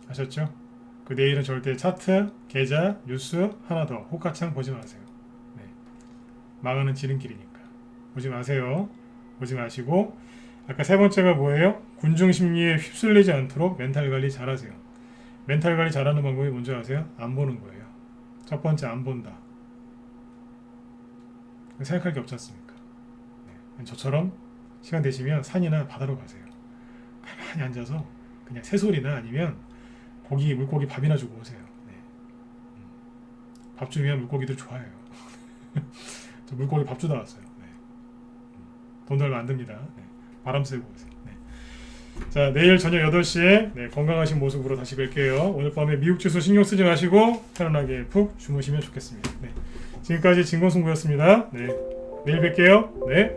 아셨죠? 그 내일은 절대 차트, 계좌, 뉴스 하나 더 호가창 보지 마세요. 네. 망하는 지름길이니까 보지 마세요. 보지 마시고 아까 세 번째가 뭐예요? 군중 심리에 휩쓸리지 않도록 멘탈 관리 잘하세요. 멘탈 관리 잘하는 방법이 뭔지 아세요? 안 보는 거예요. 첫 번째 안 본다. 생각할 게 없지 않습니까? 네. 저처럼 시간 되시면 산이나 바다로 가세요. 가만히 앉아서 그냥 새소리나 아니면 물고기 밥이나 주고 오세요. 네. 밥 주면 물고기들 좋아해요. 저 물고기 밥 주다 왔어요. 네. 돈도 얼마 안 듭니다. 네. 바람 쐬고 오세요. 네. 자, 내일 저녁 8시에 네, 건강하신 모습으로 다시 뵐게요. 오늘 밤에 미국 지수 신경 쓰지 마시고 편안하게 푹 주무시면 좋겠습니다. 네. 지금까지 진건승부였습니다. 네. 내일 뵐게요. 네.